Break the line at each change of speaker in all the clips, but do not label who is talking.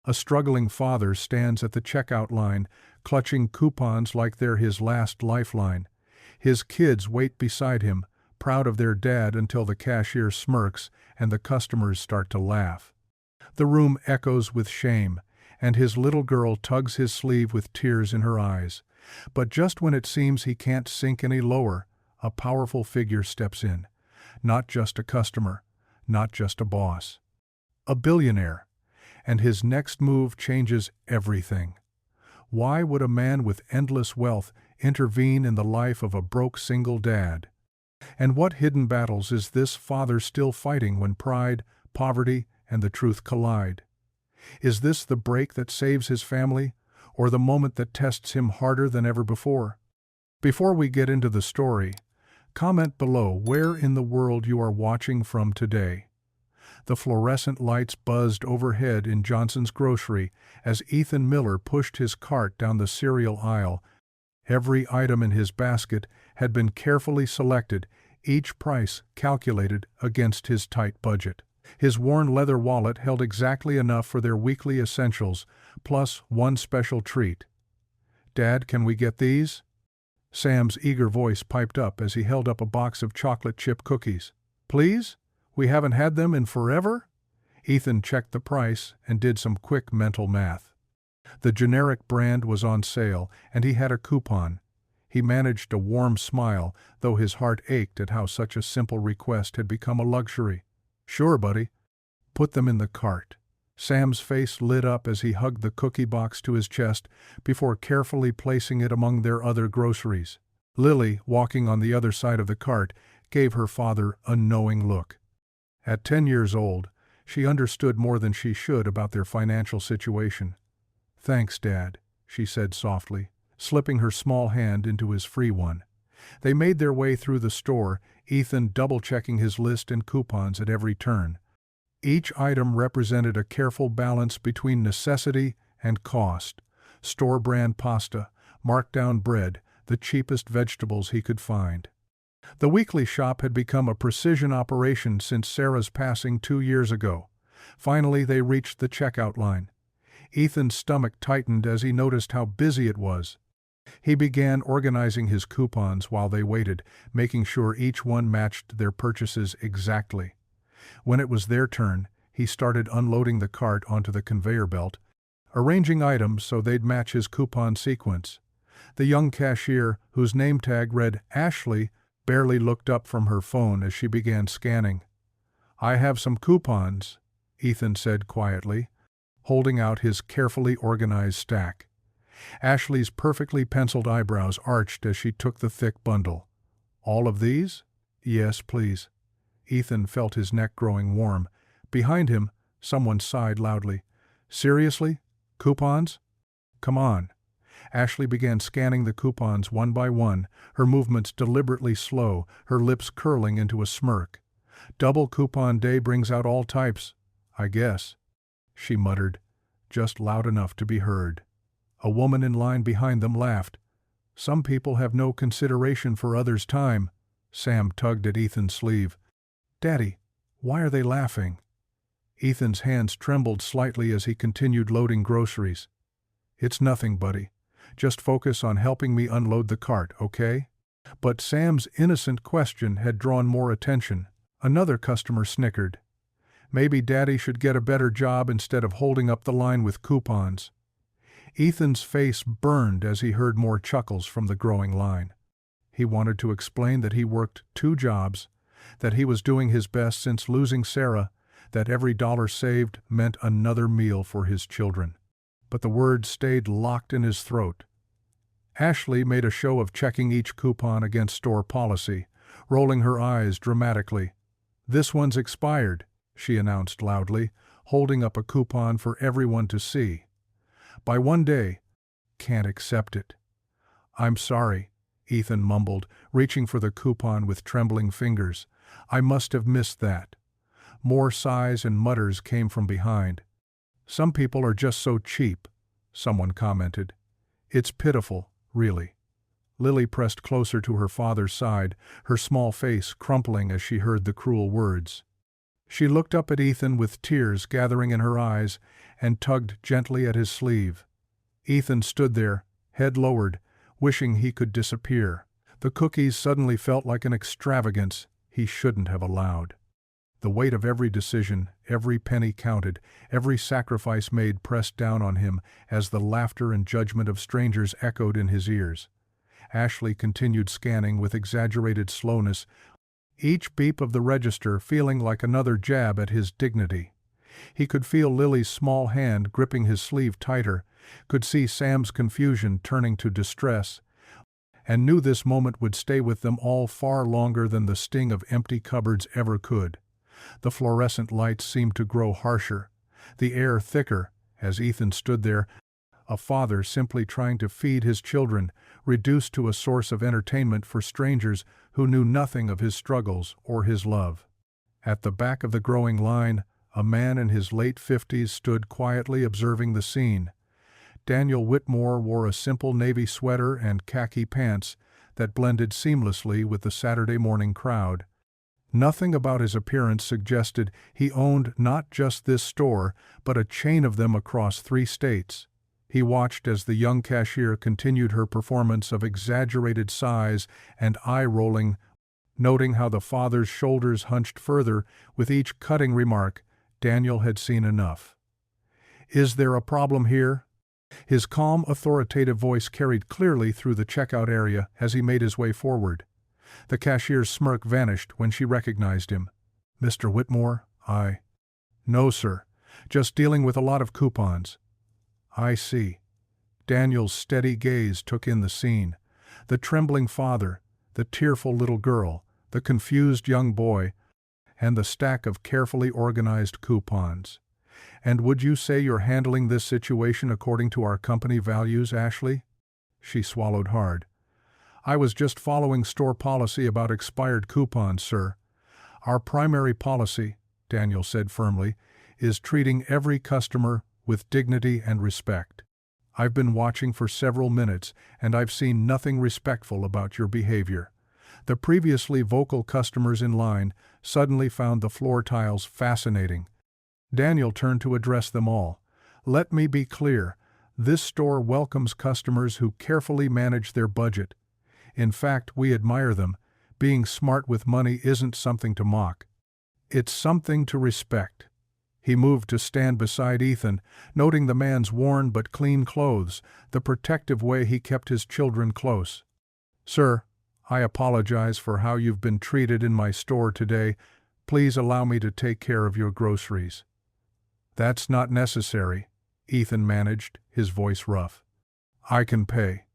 A struggling father stands at the checkout line, clutching coupons like they're his last lifeline. His kids wait beside him, proud of their dad, until the cashier smirks and the customers start to laugh. The room echoes with shame, and his little girl tugs his sleeve with tears in her eyes. But just when it seems he can't sink any lower, a powerful figure steps in. Not just a customer, not just a boss. A billionaire. And his next move changes everything. Why would a man with endless wealth intervene in the life of a broke single dad? And what hidden battles is this father still fighting when pride, poverty, and the truth collide? Is this the break that saves his family, or the moment that tests him harder than ever before? Before we get into the story, comment below where in the world you are watching from today. The fluorescent lights buzzed overhead in Johnson's grocery as Ethan Miller pushed his cart down the cereal aisle. Every item in his basket had been carefully selected, each price calculated against his tight budget. His worn leather wallet held exactly enough for their weekly essentials, plus one special treat. "Dad, can we get these?" Sam's eager voice piped up as he held up a box of chocolate chip cookies. "Please? We haven't had them in forever?" Ethan checked the price and did some quick mental math. The generic brand was on sale, and he had a coupon. He managed a warm smile, though his heart ached at how such a simple request had become a luxury. "Sure, buddy. Put them in the cart." Sam's face lit up as he hugged the cookie box to his chest before carefully placing it among their other groceries. Lily, walking on the other side of the cart, gave her father a knowing look. At 10 years old, she understood more than she should about their financial situation. "Thanks, Dad," she said softly, slipping her small hand into his free one. They made their way through the store, Ethan double-checking his list and coupons at every turn. Each item represented a careful balance between necessity and cost. Store-brand pasta, marked-down bread, the cheapest vegetables he could find. The weekly shop had become a precision operation since Sarah's passing 2 years ago. Finally, they reached the checkout line. Ethan's stomach tightened as he noticed how busy it was. He began organizing his coupons while they waited, making sure each one matched their purchases exactly. When it was their turn, he started unloading the cart onto the conveyor belt, arranging items so they'd match his coupon sequence. The young cashier, whose name tag read Ashley, barely looked up from her phone as she began scanning. "I have some coupons," Ethan said quietly, holding out his carefully organized stack. Ashley's perfectly penciled eyebrows arched as she took the thick bundle. "All of these?" "Yes, please." Ethan felt his neck growing warm. Behind him, someone sighed loudly. "Seriously? Coupons? Come on." Ashley began scanning the coupons one by one, her movements deliberately slow, her lips curling into a smirk. "Double coupon day brings out all types, I guess," she muttered, just loud enough to be heard. A woman in line behind them laughed. "Some people have no consideration for others' time." Sam tugged at Ethan's sleeve. "Daddy, why are they laughing?" Ethan's hands trembled slightly as he continued loading groceries. "It's nothing, buddy. Just focus on helping me unload the cart, okay?" But Sam's innocent question had drawn more attention. Another customer snickered. "Maybe Daddy should get a better job instead of holding up the line with coupons." Ethan's face burned as he heard more chuckles from the growing line. He wanted to explain that he worked 2 jobs, that he was doing his best since losing Sarah, that every dollar saved meant another meal for his children. But the words stayed locked in his throat. Ashley made a show of checking each coupon against store policy, rolling her eyes dramatically. "This one's expired," she announced loudly, holding up a coupon for everyone to see. "By 1 day. Can't accept it." "I'm sorry," Ethan mumbled, reaching for the coupon with trembling fingers. "I must have missed that." More sighs and mutters came from behind. "Some people are just so cheap," someone commented. "It's pitiful, really." Lily pressed closer to her father's side, her small face crumpling as she heard the cruel words. She looked up at Ethan with tears gathering in her eyes and tugged gently at his sleeve. Ethan stood there, head lowered, wishing he could disappear. The cookies suddenly felt like an extravagance he shouldn't have allowed. The weight of every decision, every penny counted, every sacrifice made pressed down on him as the laughter and judgment of strangers echoed in his ears. Ashley continued scanning with exaggerated slowness, each beep of the register feeling like another jab at his dignity. He could feel Lily's small hand gripping his sleeve tighter, could see Sam's confusion turning to distress, and knew this moment would stay with them all far longer than the sting of empty cupboards ever could. The fluorescent lights seemed to grow harsher, the air thicker, as Ethan stood there, a father simply trying to feed his children, reduced to a source of entertainment for strangers who knew nothing of his struggles or his love. At the back of the growing line, a man in his late 50s stood quietly observing the scene. Daniel Whitmore wore a simple navy sweater and khaki pants that blended seamlessly with the Saturday morning crowd. Nothing about his appearance suggested he owned not just this store, but a chain of them across 3 states. He watched as the young cashier continued her performance of exaggerated size and eye-rolling, noting how the father's shoulders hunched further with each cutting remark. Daniel had seen enough. "Is there a problem here?" His calm, authoritative voice carried clearly through the checkout area as he made his way forward. The cashier's smirk vanished when she recognized him. "Mr. Whitmore, No, sir. Just dealing with a lot of coupons." "I see." Daniel's steady gaze took in the scene. The trembling father, the tearful little girl, the confused young boy, and the stack of carefully organized coupons. "And would you say you're handling this situation according to our company values, Ashley?" She swallowed hard. "I was just following store policy about expired coupons, sir. Our primary policy," Daniel said firmly, "is treating every customer with dignity and respect. I've been watching for several minutes, and I've seen nothing respectful about your behavior." The previously vocal customers in line suddenly found the floor tiles fascinating. Daniel turned to address them all. "Let me be clear. This store welcomes customers who carefully manage their budget. In fact, we admire them. Being smart with money isn't something to mock. It's something to respect." He moved to stand beside Ethan, noting the man's worn but clean clothes, the protective way he kept his children close. "Sir, I apologize for how you've been treated in my store today. Please allow me to take care of your groceries." "That's not necessary," Ethan managed, his voice rough. "I can pay."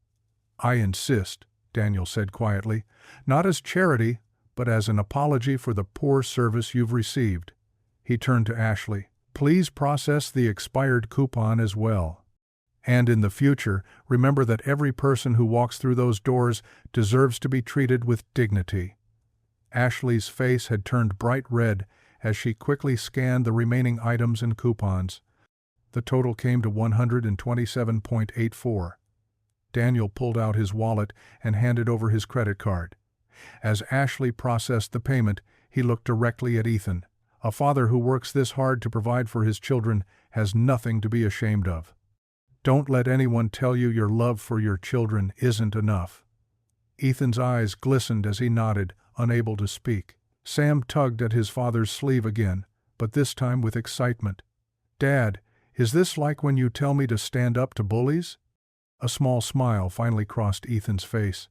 "I insist," Daniel said quietly, "not as charity, but as an apology for the poor service you've received." He turned to Ashley. "Please process the expired coupon as well. And in the future, remember that every person who walks through those doors deserves to be treated with dignity." Ashley's face had turned bright red as she quickly scanned the remaining items and coupons. The total came to $127.84. Daniel pulled out his wallet and handed over his credit card. As Ashley processed the payment, he looked directly at Ethan. "A father who works this hard to provide for his children has nothing to be ashamed of. Don't let anyone tell you your love for your children isn't enough." Ethan's eyes glistened as he nodded, unable to speak. Sam tugged at his father's sleeve again, but this time with excitement. "Dad, is this like when you tell me to stand up to bullies?" A small smile finally crossed Ethan's face.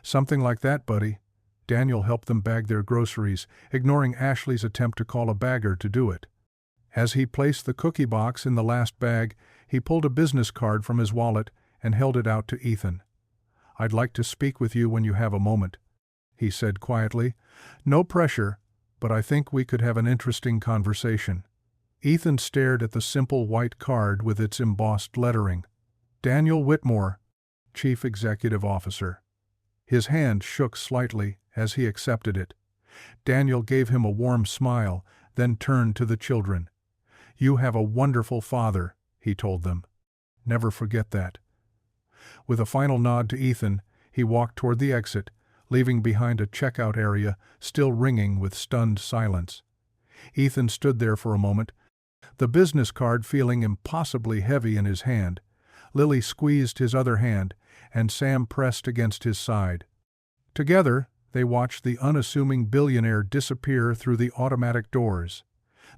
"Something like that, buddy." Daniel helped them bag their groceries, ignoring Ashley's attempt to call a bagger to do it. As he placed the cookie box in the last bag, he pulled a business card from his wallet and held it out to Ethan. "I'd like to speak with you when you have a moment," he said quietly. "No pressure, but I think we could have an interesting conversation." Ethan stared at the simple white card with its embossed lettering. "Daniel Whitmore, Chief Executive Officer." His hand shook slightly as he accepted it. Daniel gave him a warm smile, then turned to the children. "You have a wonderful father," he told them. "Never forget that." With a final nod to Ethan, he walked toward the exit, leaving behind a checkout area still ringing with stunned silence. Ethan stood there for a moment, the business card feeling impossibly heavy in his hand. Lily squeezed his other hand, and Sam pressed against his side. Together, they watched the unassuming billionaire disappear through the automatic doors.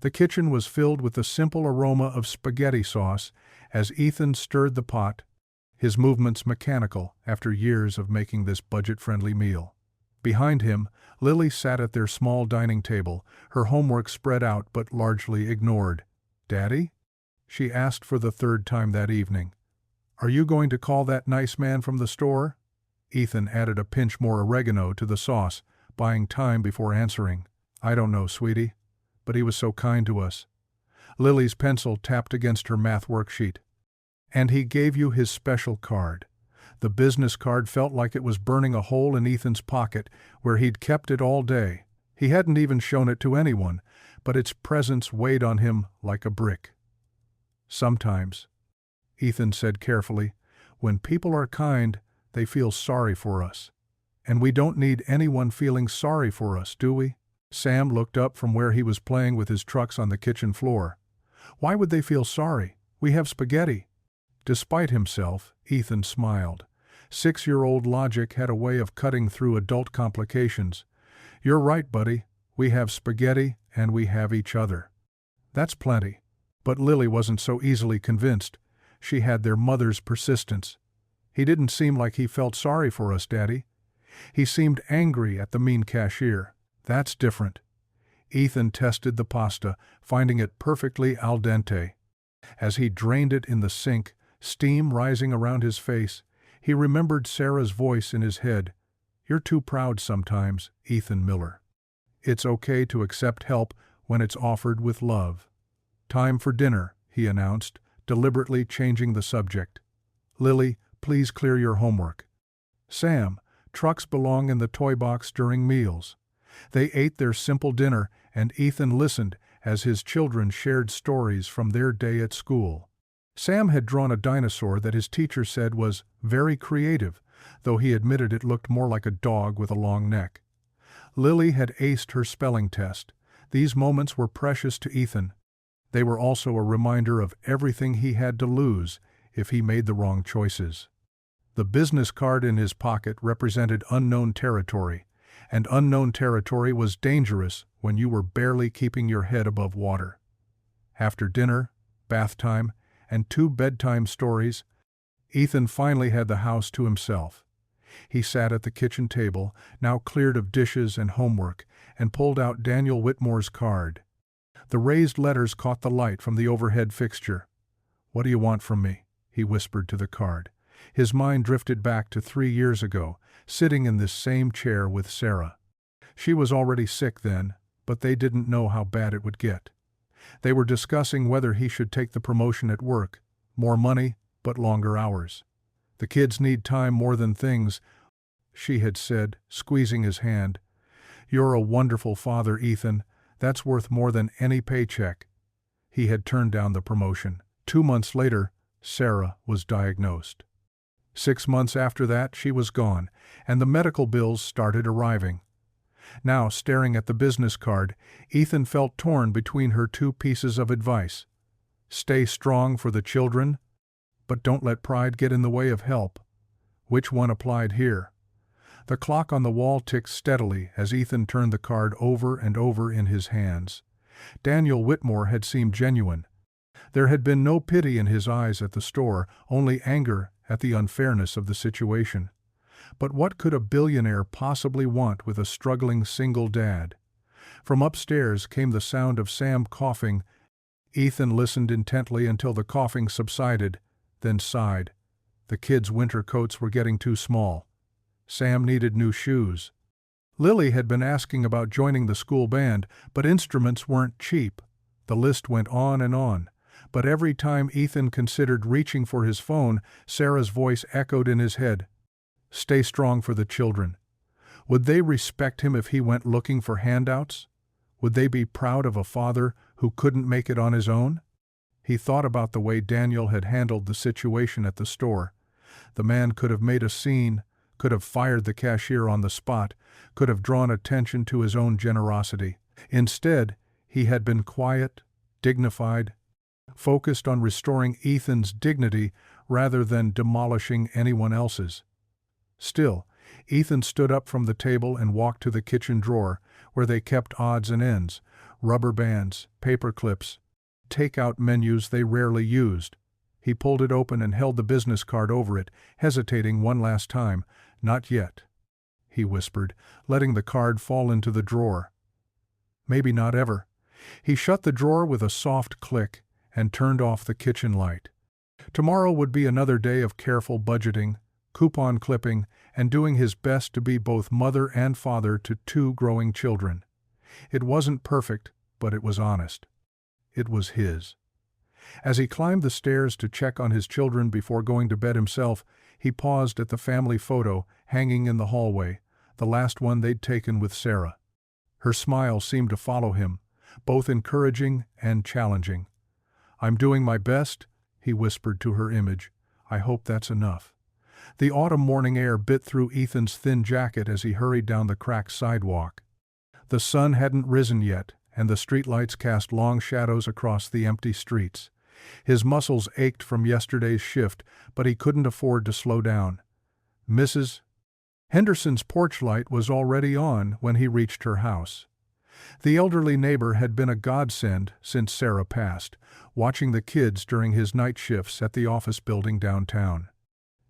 The kitchen was filled with the simple aroma of spaghetti sauce as Ethan stirred the pot, his movements mechanical after years of making this budget-friendly meal. Behind him, Lily sat at their small dining table, her homework spread out but largely ignored. "Daddy?" she asked for the third time that evening. "Are you going to call that nice man from the store?" Ethan added a pinch more oregano to the sauce, buying time before answering. "I don't know, sweetie, but he was so kind to us." Lily's pencil tapped against her math worksheet. "And he gave you his special card." The business card felt like it was burning a hole in Ethan's pocket where he'd kept it all day. He hadn't even shown it to anyone, but its presence weighed on him like a brick. "Sometimes," Ethan said carefully, "when people are kind, they feel sorry for us. And we don't need anyone feeling sorry for us, do we?" Sam looked up from where he was playing with his trucks on the kitchen floor. "Why would they feel sorry? We have spaghetti." Despite himself, Ethan smiled. 6-year-old logic had a way of cutting through adult complications. "You're right, buddy. We have spaghetti and we have each other. That's plenty." But Lily wasn't so easily convinced. She had their mother's persistence. "He didn't seem like he felt sorry for us, Daddy. He seemed angry at the mean cashier." "That's different." Ethan tested the pasta, finding it perfectly al dente. As he drained it in the sink, steam rising around his face, he remembered Sarah's voice in his head. "You're too proud sometimes, Ethan Miller. It's okay to accept help when it's offered with love." "Time for dinner," he announced, deliberately changing the subject. "Lily, please clear your homework." "Sam, trucks belong in the toy box during meals." They ate their simple dinner, and Ethan listened as his children shared stories from their day at school. Sam had drawn a dinosaur that his teacher said was very creative, though he admitted it looked more like a dog with a long neck. Lily had aced her spelling test. These moments were precious to Ethan. They were also a reminder of everything he had to lose if he made the wrong choices. The business card in his pocket represented unknown territory, and unknown territory was dangerous when you were barely keeping your head above water. After dinner, bath time, and 2 bedtime stories, Ethan finally had the house to himself. He sat at the kitchen table, now cleared of dishes and homework, and pulled out Daniel Whitmore's card. The raised letters caught the light from the overhead fixture. "What do you want from me?" he whispered to the card. His mind drifted back to 3 years ago, sitting in this same chair with Sarah. She was already sick then, but they didn't know how bad it would get. They were discussing whether he should take the promotion at work, more money, but longer hours. "The kids need time more than things," she had said, squeezing his hand. "You're a wonderful father, Ethan. That's worth more than any paycheck." He had turned down the promotion. 2 months later, Sarah was diagnosed. 6 months after that, she was gone, and the medical bills started arriving. Now, staring at the business card, Ethan felt torn between her 2 pieces of advice. Stay strong for the children, but don't let pride get in the way of help. Which one applied here? The clock on the wall ticked steadily as Ethan turned the card over and over in his hands. Daniel Whitmore had seemed genuine. There had been no pity in his eyes at the store, only anger at the unfairness of the situation. But what could a billionaire possibly want with a struggling single dad? From upstairs came the sound of Sam coughing. Ethan listened intently until the coughing subsided, then sighed. The kids' winter coats were getting too small. Sam needed new shoes. Lily had been asking about joining the school band, but instruments weren't cheap. The list went on, but every time Ethan considered reaching for his phone, Sarah's voice echoed in his head. Stay strong for the children. Would they respect him if he went looking for handouts? Would they be proud of a father who couldn't make it on his own? He thought about the way Daniel had handled the situation at the store. The man could have made a scene, could have fired the cashier on the spot, could have drawn attention to his own generosity. Instead, He had been quiet, dignified, focused on restoring Ethan's dignity rather than demolishing anyone else's. Still, Ethan stood up from the table and walked to the kitchen drawer, where they kept odds and ends, rubber bands, paper clips, take-out menus they rarely used. He pulled it open and held the business card over it, hesitating one last time. "Not yet," he whispered, letting the card fall into the drawer. "Maybe not ever." He shut the drawer with a soft click and turned off the kitchen light. Tomorrow would be another day of careful budgeting, coupon clipping, and doing his best to be both mother and father to two growing children. It wasn't perfect, but it was honest. It was his. As he climbed the stairs to check on his children before going to bed himself, he paused at the family photo hanging in the hallway, the last one they'd taken with Sarah. Her smile seemed to follow him, both encouraging and challenging. "I'm doing my best," he whispered to her image. "I hope that's enough." The autumn morning air bit through Ethan's thin jacket as he hurried down the cracked sidewalk. The sun hadn't risen yet, and the streetlights cast long shadows across the empty streets. His muscles ached from yesterday's shift, but he couldn't afford to slow down. Mrs. Henderson's porch light was already on when he reached her house. The elderly neighbor had been a godsend since Sarah passed, watching the kids during his night shifts at the office building downtown.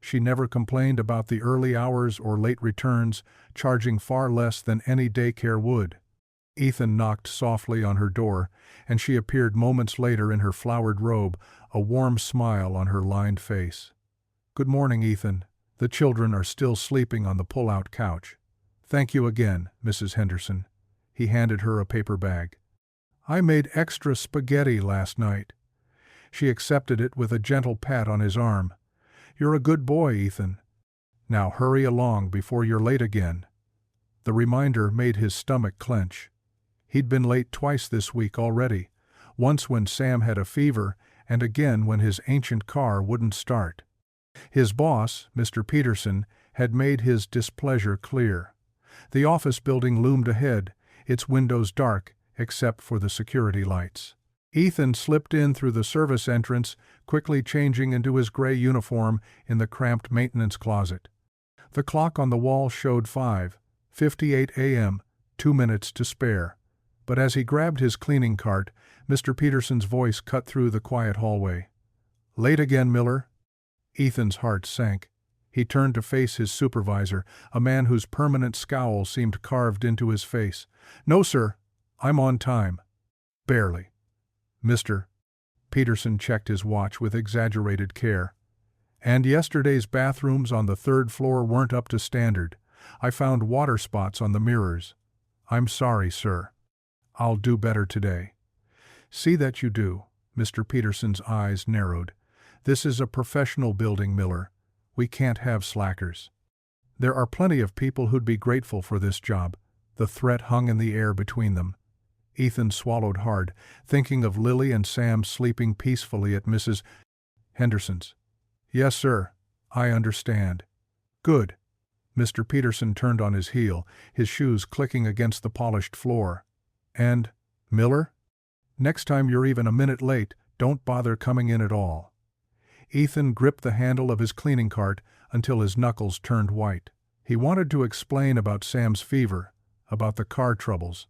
She never complained about the early hours or late returns, charging far less than any daycare would. Ethan knocked softly on her door, and she appeared moments later in her flowered robe, a warm smile on her lined face. "Good morning, Ethan. The children are still sleeping on the pull-out couch." "Thank you again, Mrs. Henderson." He handed her a paper bag. "I made extra spaghetti last night." She accepted it with a gentle pat on his arm. "You're a good boy, Ethan. Now hurry along before you're late again." The reminder made his stomach clench. He'd been late twice this week already, once when Sam had a fever and again when his ancient car wouldn't start. His boss, Mr. Peterson, had made his displeasure clear. The office building loomed ahead, its windows dark except for the security lights. Ethan slipped in through the service entrance, quickly changing into his gray uniform in the cramped maintenance closet. The clock on the wall showed 5:58 a.m., 2 minutes to spare. But as he grabbed his cleaning cart, Mr. Peterson's voice cut through the quiet hallway. "Late again, Miller?" Ethan's heart sank. He turned to face his supervisor, a man whose permanent scowl seemed carved into his face. "No, sir. I'm on time." "Barely." "Mr." Peterson checked his watch with exaggerated care. "And yesterday's bathrooms on the third floor weren't up to standard. I found water spots on the mirrors. I'm sorry, sir. I'll do better today." "See that you do." Mr. Peterson's eyes narrowed. "This is a professional building, Miller. We can't have slackers." There are plenty of people who'd be grateful for this job. The threat hung in the air between them. Ethan swallowed hard, thinking of Lily and Sam sleeping peacefully at Mrs. Henderson's. "Yes, sir. I understand." "Good." Mr. Peterson turned on his heel, his shoes clicking against the polished floor. "And, Miller? Next time you're even a minute late, don't bother coming in at all." Ethan gripped the handle of his cleaning cart until his knuckles turned white. He wanted to explain about Sam's fever, about the car troubles,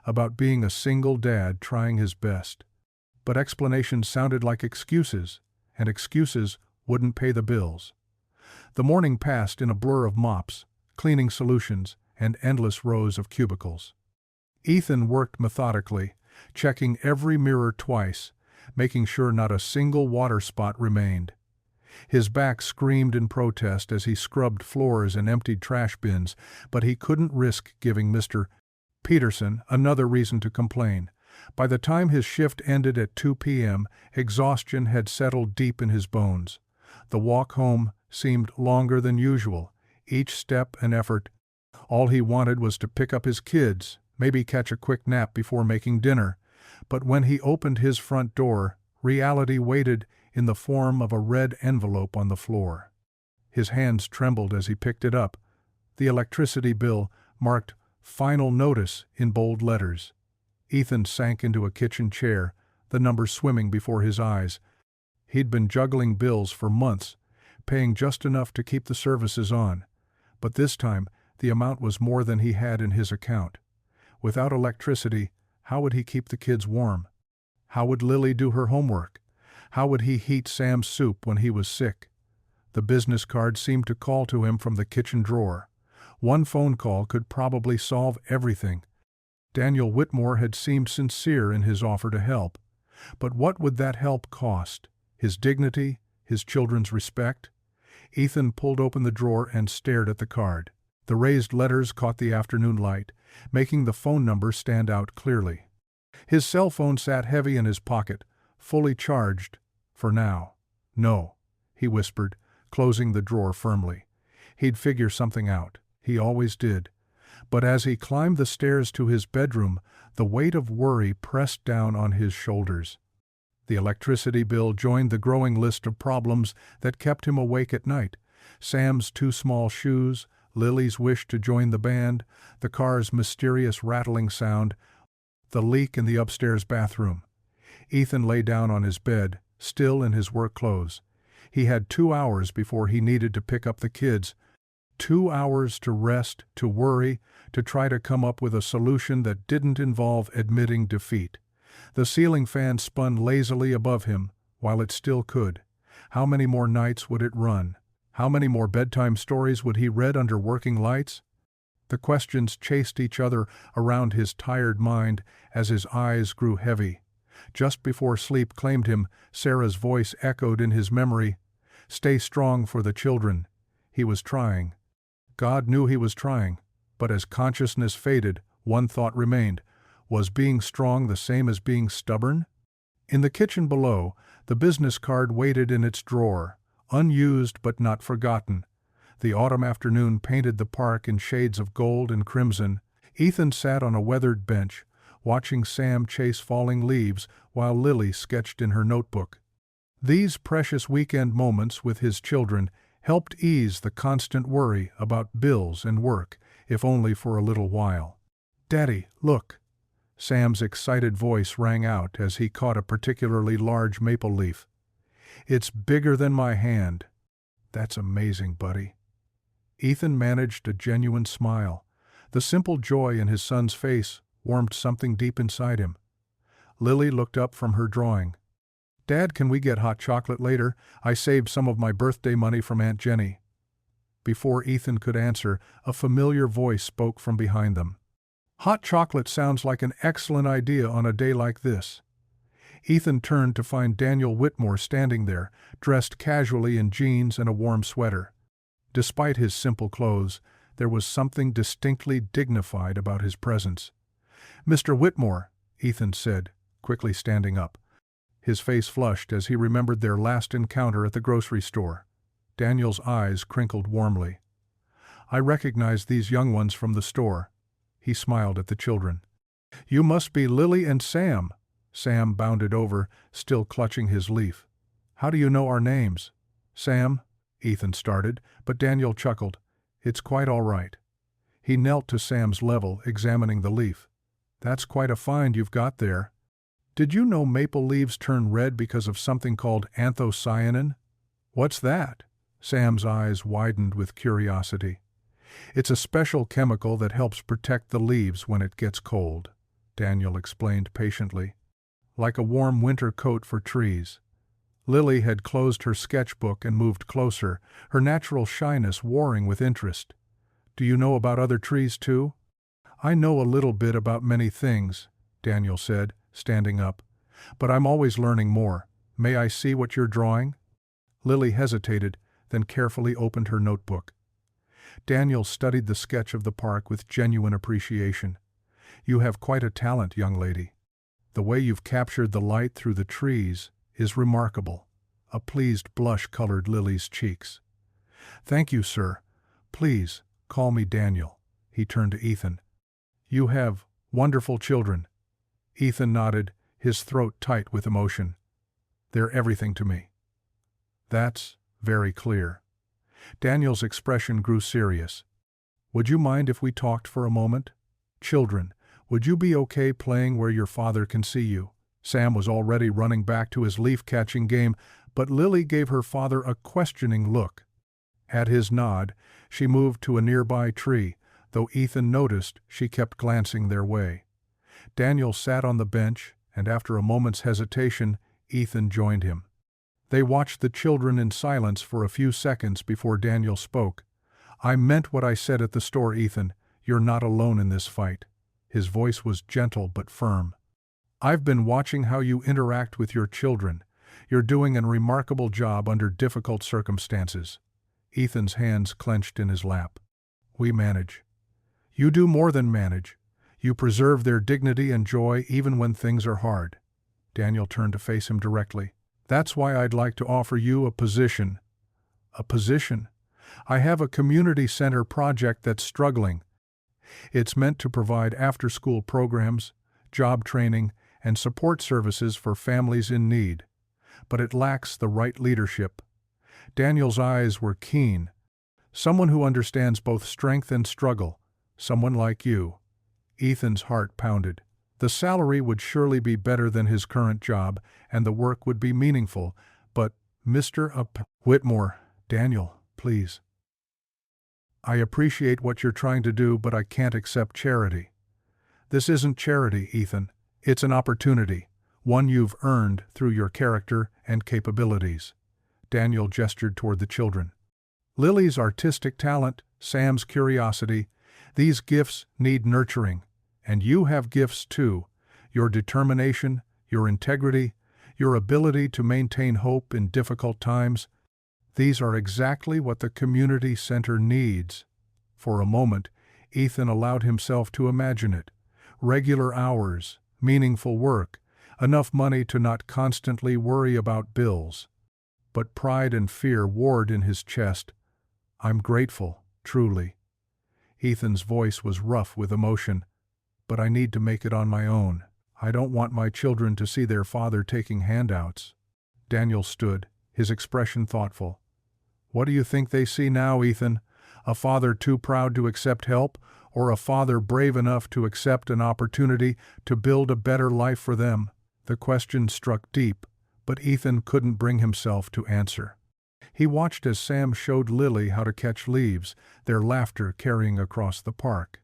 about being a single dad trying his best. But explanations sounded like excuses, and excuses wouldn't pay the bills. The morning passed in a blur of mops, cleaning solutions, and endless rows of cubicles. Ethan worked methodically, checking every mirror twice, making sure not a single water spot remained. His back screamed in protest as he scrubbed floors and emptied trash bins, but he couldn't risk giving Mr. Peterson another reason to complain. By the time his shift ended at 2 p.m., exhaustion had settled deep in his bones. The walk home seemed longer than usual, each step an effort. All he wanted was to pick up his kids, maybe catch a quick nap before making dinner. But when he opened his front door, reality waited in the form of a red envelope on the floor. His hands trembled as he picked it up. The electricity bill marked "Final Notice" in bold letters. Ethan sank into a kitchen chair, the numbers swimming before his eyes. He'd been juggling bills for months, paying just enough to keep the services on. But this time, the amount was more than he had in his account. Without electricity, how would he keep the kids warm? How would Lily do her homework? How would he heat Sam's soup when he was sick? The business card seemed to call to him from the kitchen drawer. One phone call could probably solve everything. Daniel Whitmore had seemed sincere in his offer to help. But what would that help cost? His dignity? His children's respect? Ethan pulled open the drawer and stared at the card. The raised letters caught the afternoon light, making the phone number stand out clearly. His cell phone sat heavy in his pocket, fully charged, for now. No, he whispered, closing the drawer firmly. He'd figure something out. He always did. But as he climbed the stairs to his bedroom, the weight of worry pressed down on his shoulders. The electricity bill joined the growing list of problems that kept him awake at night. Sam's 2 small shoes, Lily's wish to join the band, the car's mysterious rattling sound, the leak in the upstairs bathroom. Ethan lay down on his bed, still in his work clothes. He had 2 hours before he needed to pick up the kids. 2 hours to rest, to worry, to try to come up with a solution that didn't involve admitting defeat. The ceiling fan spun lazily above him, while it still could. How many more nights would it run? How many more bedtime stories would he read under working lights? The questions chased each other around his tired mind as his eyes grew heavy. Just before sleep claimed him, Sarah's voice echoed in his memory. Stay strong for the children. He was trying. God knew he was trying, but as consciousness faded, one thought remained. Was being strong the same as being stubborn? In the kitchen below, the business card waited in its drawer, unused but not forgotten. The autumn afternoon painted the park in shades of gold and crimson. Ethan sat on a weathered bench, watching Sam chase falling leaves while Lily sketched in her notebook. These precious weekend moments with his children helped ease the constant worry about bills and work, if only for a little while. "Daddy, look!" Sam's excited voice rang out as he caught a particularly large maple leaf. "It's bigger than my hand." "That's amazing, buddy." Ethan managed a genuine smile. The simple joy in his son's face warmed something deep inside him. Lily looked up from her drawing. "Dad, can we get hot chocolate later? I saved some of my birthday money from Aunt Jenny." Before Ethan could answer, a familiar voice spoke from behind them. "Hot chocolate sounds like an excellent idea on a day like this." Ethan turned to find Daniel Whitmore standing there, dressed casually in jeans and a warm sweater. Despite his simple clothes, there was something distinctly dignified about his presence. "Mr. Whitmore," Ethan said, quickly standing up. His face flushed as he remembered their last encounter at the grocery store. Daniel's eyes crinkled warmly. "I recognize these young ones from the store." He smiled at the children. "You must be Lily and Sam." Sam bounded over, still clutching his leaf. "How do you know our names?" "Sam," Ethan started, but Daniel chuckled. "It's quite all right." He knelt to Sam's level, examining the leaf. "That's quite a find you've got there. Did you know maple leaves turn red because of something called anthocyanin?" "What's that?" Sam's eyes widened with curiosity. "It's a special chemical that helps protect the leaves when it gets cold," Daniel explained patiently. "Like a warm winter coat for trees." Lily had closed her sketchbook and moved closer, her natural shyness warring with interest. "Do you know about other trees, too?" "I know a little bit about many things," Daniel said, standing up. "But I'm always learning more. May I see what you're drawing?" Lily hesitated, then carefully opened her notebook. Daniel studied the sketch of the park with genuine appreciation. "You have quite a talent, young lady. The way you've captured the light through the trees is remarkable." A pleased blush colored Lily's cheeks. "Thank you, sir. Please, call me Daniel." He turned to Ethan. "You have wonderful children." Ethan nodded, his throat tight with emotion. "They're everything to me." "That's very clear." Daniel's expression grew serious. "Would you mind if we talked for a moment? Children, Would you be okay playing where your father can see you? Sam was already running back to his leaf-catching game, but Lily gave her father a questioning look. At his nod, she moved to a nearby tree, though Ethan noticed she kept glancing their way. Daniel sat on the bench, and after a moment's hesitation, Ethan joined him. They watched the children in silence for a few seconds before Daniel spoke. "I meant what I said at the store, Ethan. You're not alone in this fight." His voice was gentle but firm. "I've been watching how you interact with your children. You're doing a remarkable job under difficult circumstances." Ethan's hands clenched in his lap. "We manage." "You do more than manage. You preserve their dignity and joy even when things are hard." Daniel turned to face him directly. "That's why I'd like to offer you a position." "A position?" "I have a community center project that's struggling. It's meant to provide after-school programs, job training, and support services for families in need. But it lacks the right leadership." Daniel's eyes were keen. "Someone who understands both strength and struggle. Someone like you." Ethan's heart pounded. The salary would surely be better than his current job, and the work would be meaningful, but Mr. Whitmore, Daniel, please. "I appreciate what you're trying to do, but I can't accept charity." "This isn't charity, Ethan. It's an opportunity, one you've earned through your character and capabilities." Daniel gestured toward the children. "Lily's artistic talent, Sam's curiosity, these gifts need nurturing. And you have gifts too. Your determination, your integrity, your ability to maintain hope in difficult times. These are exactly what the community center needs." For a moment, Ethan allowed himself to imagine it. Regular hours, meaningful work, enough money to not constantly worry about bills. But pride and fear warred in his chest. "I'm grateful, truly." Ethan's voice was rough with emotion. "But I need to make it on my own. I don't want my children to see their father taking handouts." Daniel stood, his expression thoughtful. "What do you think they see now, Ethan? A father too proud to accept help, or a father brave enough to accept an opportunity to build a better life for them?" The question struck deep, but Ethan couldn't bring himself to answer. He watched as Sam showed Lily how to catch leaves, their laughter carrying across the park.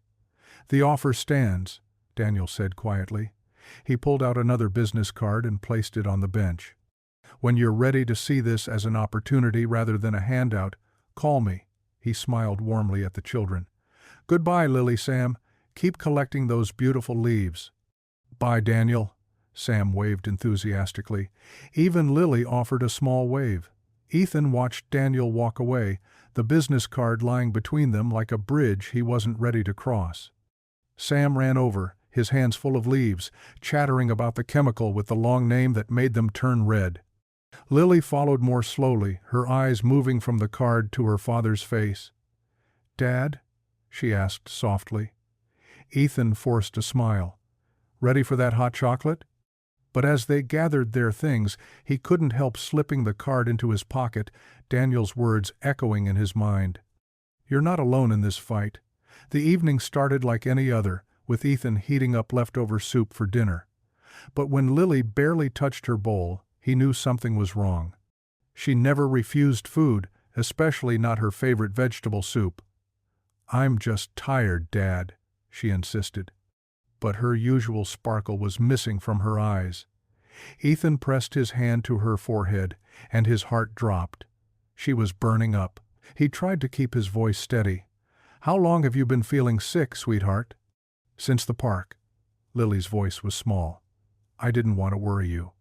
"The offer stands," Daniel said quietly. He pulled out another business card and placed it on the bench. "When you're ready to see this as an opportunity rather than a handout, call me." He smiled warmly at the children. "Goodbye, Lily, Sam. Keep collecting those beautiful leaves." "Bye, Daniel." Sam waved enthusiastically. Even Lily offered a small wave. Ethan watched Daniel walk away, the business card lying between them like a bridge he wasn't ready to cross. Sam ran over, his hands full of leaves, chattering about the chemical with the long name that made them turn red. Lily followed more slowly, her eyes moving from the card to her father's face. "Dad?" she asked softly. Ethan forced a smile. "Ready for that hot chocolate?" But as they gathered their things, he couldn't help slipping the card into his pocket, Daniel's words echoing in his mind. "You're not alone in this fight." The evening started like any other, with Ethan heating up leftover soup for dinner. But when Lily barely touched her bowl, he knew something was wrong. She never refused food, especially not her favorite vegetable soup. "I'm just tired, Dad," she insisted. But her usual sparkle was missing from her eyes. Ethan pressed his hand to her forehead, and his heart dropped. She was burning up. He tried to keep his voice steady. "How long have you been feeling sick, sweetheart?" "Since the park." Lily's voice was small. "I didn't want to worry you."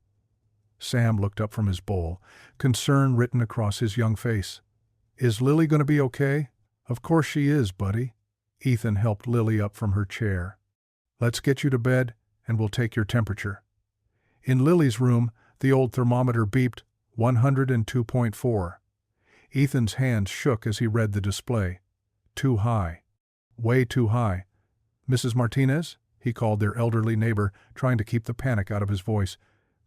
Sam looked up from his bowl, concern written across his young face. "Is Lily going to be okay?" "Of course she is, buddy." Ethan helped Lily up from her chair. "Let's get you to bed, and we'll take your temperature." In Lily's room, the old thermometer beeped 102.4. Ethan's hands shook as he read the display. Too high. Way too high. "Mrs. Martinez?" he called their elderly neighbor, trying to keep the panic out of his voice.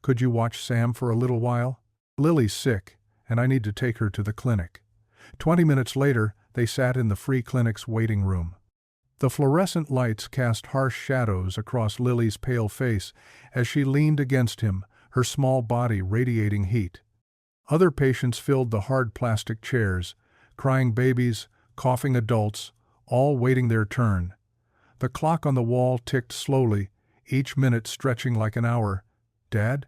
"Could you watch Sam for a little while? Lily's sick, and I need to take her to the clinic." 20 minutes later, they sat in the free clinic's waiting room. The fluorescent lights cast harsh shadows across Lily's pale face as she leaned against him, her small body radiating heat. Other patients filled the hard plastic chairs, crying babies, coughing adults, all waiting their turn. The clock on the wall ticked slowly, each minute stretching like an hour. "Dad?"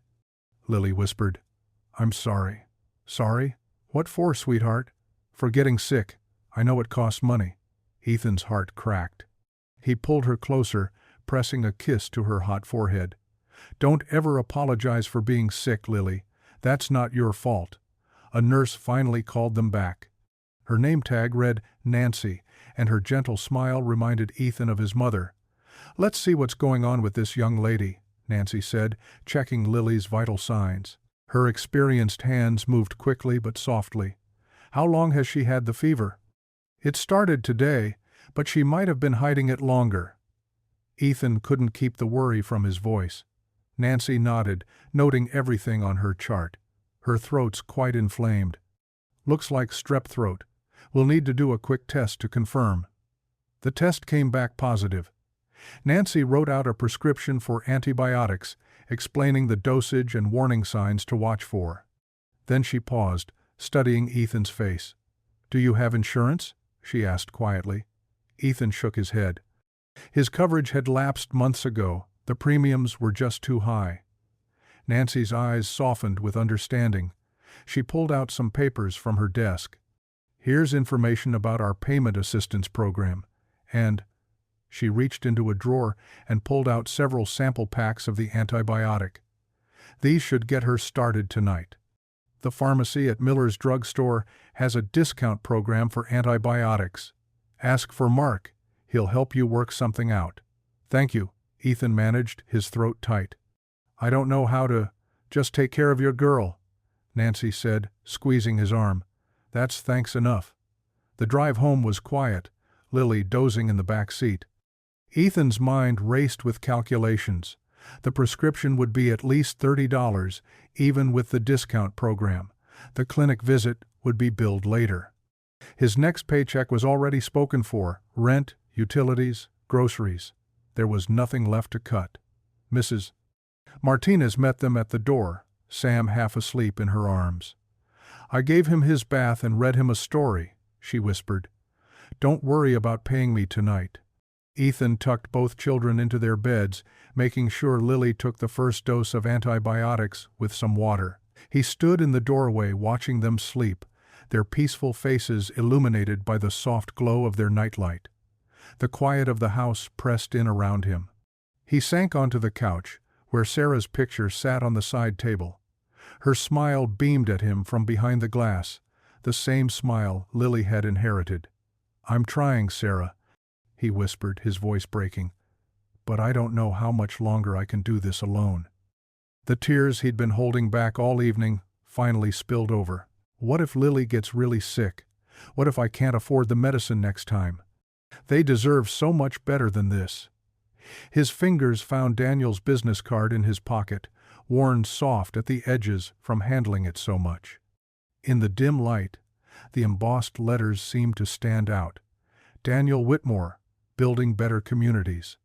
Lily whispered. "I'm sorry." "Sorry? What for, sweetheart?" "For getting sick. I know it costs money." Ethan's heart cracked. He pulled her closer, pressing a kiss to her hot forehead. "Don't ever apologize for being sick, Lily. That's not your fault." A nurse finally called them back. Her name tag read Nancy, and her gentle smile reminded Ethan of his mother. "Let's see what's going on with this young lady," Nancy said, checking Lily's vital signs. Her experienced hands moved quickly but softly. "How long has she had the fever?" "It started today, but she might have been hiding it longer." Ethan couldn't keep the worry from his voice. Nancy nodded, noting everything on her chart. Her throat's quite inflamed. "Looks like strep throat. We'll need to do a quick test to confirm." The test came back positive. Nancy wrote out a prescription for antibiotics, explaining the dosage and warning signs to watch for. Then she paused, studying Ethan's face. "Do you have insurance?" she asked quietly. Ethan shook his head. His coverage had lapsed months ago. The premiums were just too high. Nancy's eyes softened with understanding. She pulled out some papers from her desk. "Here's information about our payment assistance program." And she reached into a drawer and pulled out several sample packs of the antibiotic. "These should get her started tonight. The pharmacy at Miller's drugstore has a discount program for antibiotics. Ask for Mark. He'll help you work something out." "Thank you," Ethan managed, his throat tight. "I don't know how to. Just take care of your girl," Nancy said, squeezing his arm. "That's thanks enough." The drive home was quiet, Lily dozing in the back seat. Ethan's mind raced with calculations. The prescription would be at least $30, even with the discount program. The clinic visit would be billed later. His next paycheck was already spoken for: rent, utilities, groceries. There was nothing left to cut. Mrs. Martinez met them at the door, Sam half asleep in her arms. "I gave him his bath and read him a story," she whispered. "Don't worry about paying me tonight." Ethan tucked both children into their beds, making sure Lily took the first dose of antibiotics with some water. He stood in the doorway watching them sleep, their peaceful faces illuminated by the soft glow of their nightlight. The quiet of the house pressed in around him. He sank onto the couch, where Sarah's picture sat on the side table. Her smile beamed at him from behind the glass, the same smile Lily had inherited. "I'm trying, Sarah," he whispered, his voice breaking. "But I don't know how much longer I can do this alone." The tears he'd been holding back all evening finally spilled over. "What if Lily gets really sick? What if I can't afford the medicine next time? They deserve so much better than this." His fingers found Daniel's business card in his pocket, worn soft at the edges from handling it so much. In the dim light, the embossed letters seemed to stand out. Daniel Whitmore, Building Better Communities.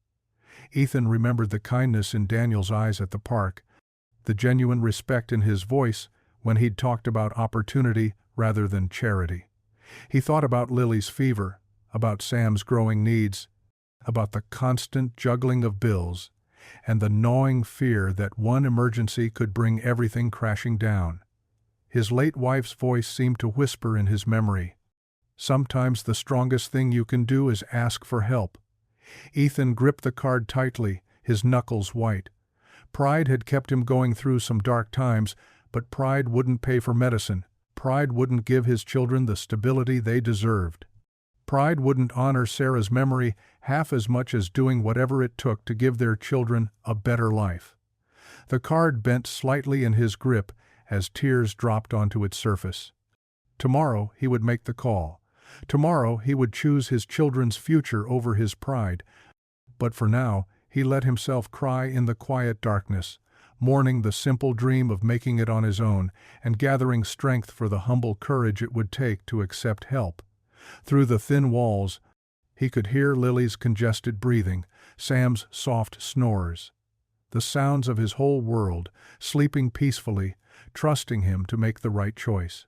Ethan remembered the kindness in Daniel's eyes at the park, the genuine respect in his voice when he'd talked about opportunity rather than charity. He thought about Lily's fever, about Sam's growing needs, about the constant juggling of bills, and the gnawing fear that one emergency could bring everything crashing down. His late wife's voice seemed to whisper in his memory, "Sometimes the strongest thing you can do is ask for help." Ethan gripped the card tightly, his knuckles white. Pride had kept him going through some dark times, but pride wouldn't pay for medicine. Pride wouldn't give his children the stability they deserved. Pride wouldn't honor Sarah's memory half as much as doing whatever it took to give their children a better life. The card bent slightly in his grip as tears dropped onto its surface. Tomorrow he would make the call. Tomorrow he would choose his children's future over his pride. But for now, he let himself cry in the quiet darkness, mourning the simple dream of making it on his own and gathering strength for the humble courage it would take to accept help. Through the thin walls, He could hear Lily's congested breathing, Sam's soft snores. The sounds of his whole world, sleeping peacefully, trusting him to make the right choice.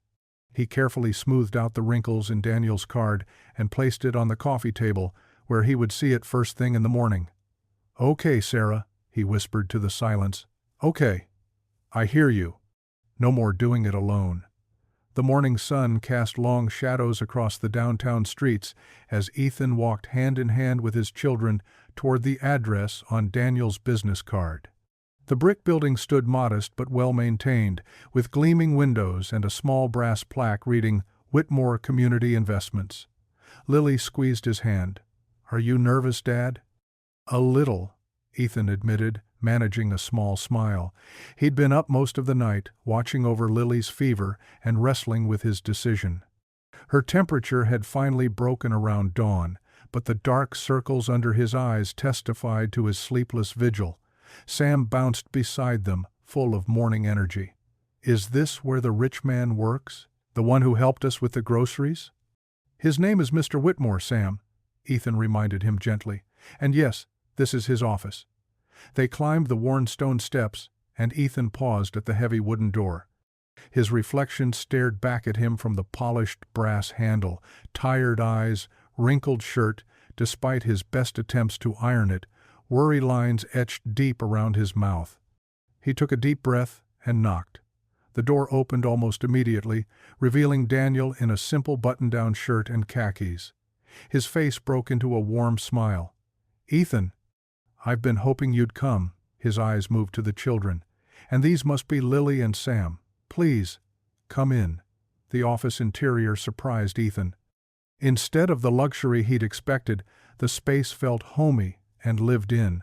He carefully smoothed out the wrinkles in Daniel's card and placed it on the coffee table, where he would see it first thing in the morning. "Okay, Sarah," he whispered to the silence. "Okay. I hear you. No more doing it alone." The morning sun cast long shadows across the downtown streets as Ethan walked hand in hand with his children toward the address on Daniel's business card. The brick building stood modest but well-maintained, with gleaming windows and a small brass plaque reading Whitmore Community Investments. Lily squeezed his hand. "Are you nervous, Dad?" "A little," Ethan admitted, managing a small smile. He'd been up most of the night, watching over Lily's fever and wrestling with his decision. Her temperature had finally broken around dawn, but the dark circles under his eyes testified to his sleepless vigil. Sam bounced beside them, full of morning energy. "Is this where the rich man works? The one who helped us with the groceries?" "His name is Mr. Whitmore, Sam," Ethan reminded him gently. "And yes, this is his office." They climbed the worn stone steps, and Ethan paused at the heavy wooden door. His reflection stared back at him from the polished brass handle. Tired eyes, wrinkled shirt, despite his best attempts to iron it, worry lines etched deep around his mouth. He took a deep breath and knocked. The door opened almost immediately, revealing Daniel in a simple button-down shirt and khakis. His face broke into a warm smile. "Ethan, I've been hoping you'd come." His eyes moved to the children. "And these must be Lily and Sam. Please, come in." The office interior surprised Ethan. Instead of the luxury he'd expected, the space felt homey and lived in.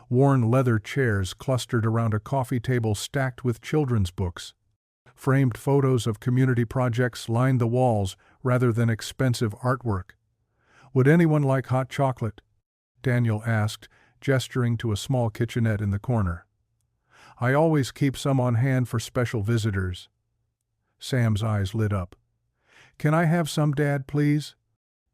Worn leather chairs clustered around a coffee table stacked with children's books. Framed photos of community projects lined the walls rather than expensive artwork. "Would anyone like hot chocolate?" Daniel asked, gesturing to a small kitchenette in the corner. "I always keep some on hand for special visitors." Sam's eyes lit up. "Can I have some, Dad, please?"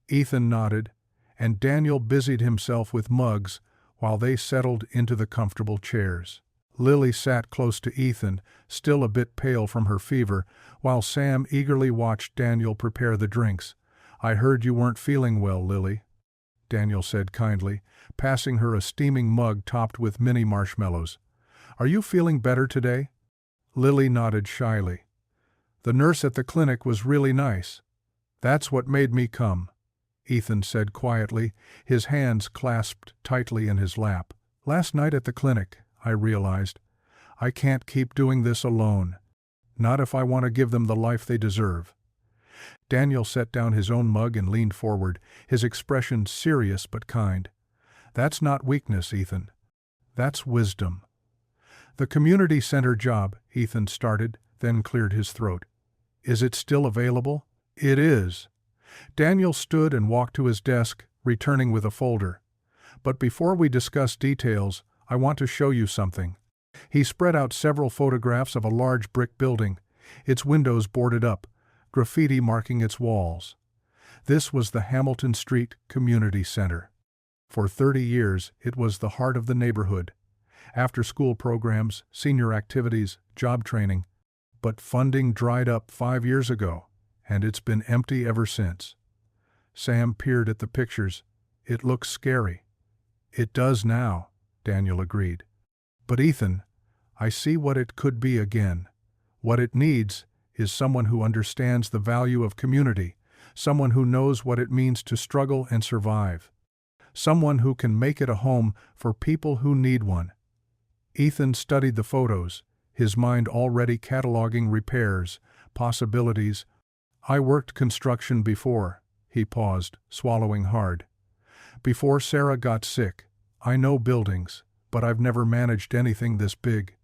Ethan nodded, and Daniel busied himself with mugs while they settled into the comfortable chairs. Lily sat close to Ethan, still a bit pale from her fever, while Sam eagerly watched Daniel prepare the drinks. "I heard you weren't feeling well, Lily," Daniel said kindly, passing her a steaming mug topped with mini marshmallows. "Are you feeling better today?" Lily nodded shyly. "The nurse at the clinic was really nice." "That's what made me come," Ethan said quietly, his hands clasped tightly in his lap. "Last night at the clinic, I realized, I can't keep doing this alone. Not if I want to give them the life they deserve." Daniel set down his own mug and leaned forward, his expression serious but kind. "That's not weakness, Ethan. That's wisdom." "The community center job," Ethan started, then cleared his throat. "Is it still available?" "It is." Daniel stood and walked to his desk, returning with a folder. "But before we discuss details, I want to show you something." He spread out several photographs of a large brick building, its windows boarded up, graffiti marking its walls. This was the Hamilton Street Community Center. For 30 years, it was the heart of the neighborhood. After-school programs, senior activities, job training. But funding dried up 5 years ago, and it's been empty ever since. Sam peered at the pictures. "It looks scary." "It does now," Daniel agreed. "But Ethan, I see what it could be again. What it needs is someone who understands the value of community, someone who knows what it means to struggle and survive, someone who can make it a home for people who need one." Ethan studied the photos, his mind already cataloging repairs, possibilities. "I worked construction before," he paused, swallowing hard. "Before Sarah got sick. I know buildings, but I've never managed anything this big.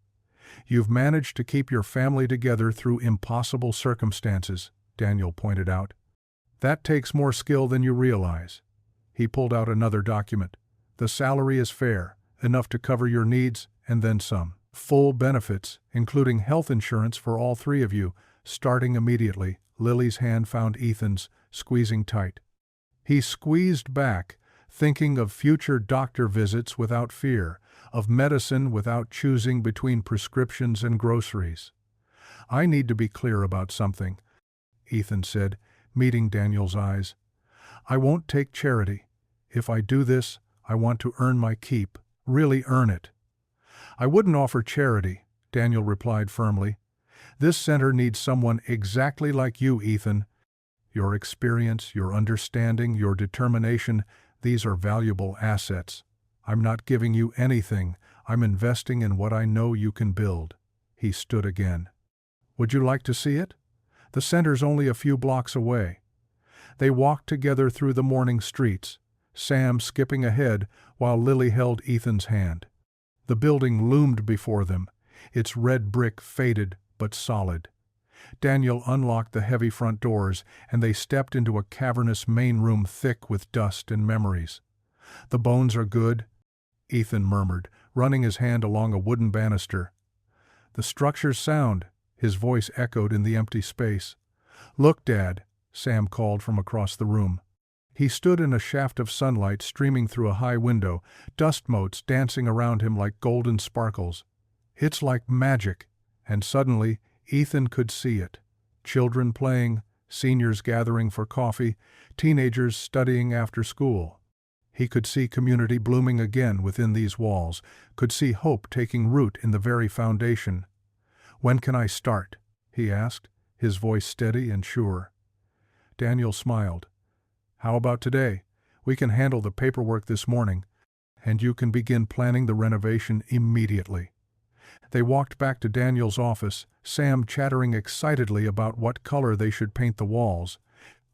You've managed to keep your family together through impossible circumstances," Daniel pointed out. "That takes more skill than you realize." He pulled out another document. "The salary is fair, enough to cover your needs, and then some. Full benefits, including health insurance for all 3 of you, starting immediately." Lily's hand found Ethan's, squeezing tight. He squeezed back, thinking of future doctor visits without fear, of medicine without choosing between prescriptions and groceries. "I need to be clear about something," Ethan said, meeting Daniel's eyes. "I won't take charity. If I do this, I want to earn my keep, really earn it." "I wouldn't offer charity," Daniel replied firmly. "This center needs someone exactly like you, Ethan. Your experience, your understanding, your determination, these are valuable assets. I'm not giving you anything. I'm investing in what I know you can build." He stood again. "Would you like to see it? The center's only a few blocks away." They walked together through the morning streets, Sam skipping ahead while Lily held Ethan's hand. The building loomed before them, its red brick faded but solid. Daniel unlocked the heavy front doors, and they stepped into a cavernous main room thick with dust and memories. "The bones are good," Ethan murmured, running his hand along a wooden banister. "The structure's sound," his voice echoed in the empty space. "Look, Dad," Sam called from across the room. He stood in a shaft of sunlight streaming through a high window, dust motes dancing around him like golden sparkles. "It's like magic," and suddenly Ethan could see it. Children playing, seniors gathering for coffee, teenagers studying after school. He could see community blooming again within these walls, could see hope taking root in the very foundation. "When can I start?" he asked, his voice steady and sure. Daniel smiled. "How about today? We can handle the paperwork this morning, and you can begin planning the renovation immediately." They walked back to Daniel's office, Sam chattering excitedly about what color they should paint the walls,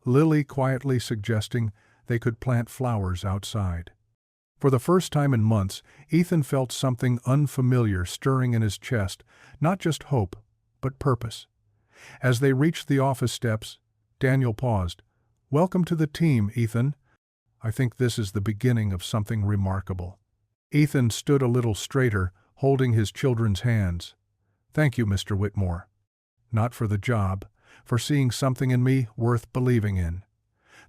Lily quietly suggesting they could plant flowers outside. For the first time in months, Ethan felt something unfamiliar stirring in his chest, not just hope, but purpose. As they reached the office steps, Daniel paused. "Welcome to the team, Ethan. I think this is the beginning of something remarkable." Ethan stood a little straighter, holding his children's hands. "Thank you, Mr. Whitmore. Not for the job, for seeing something in me worth believing in."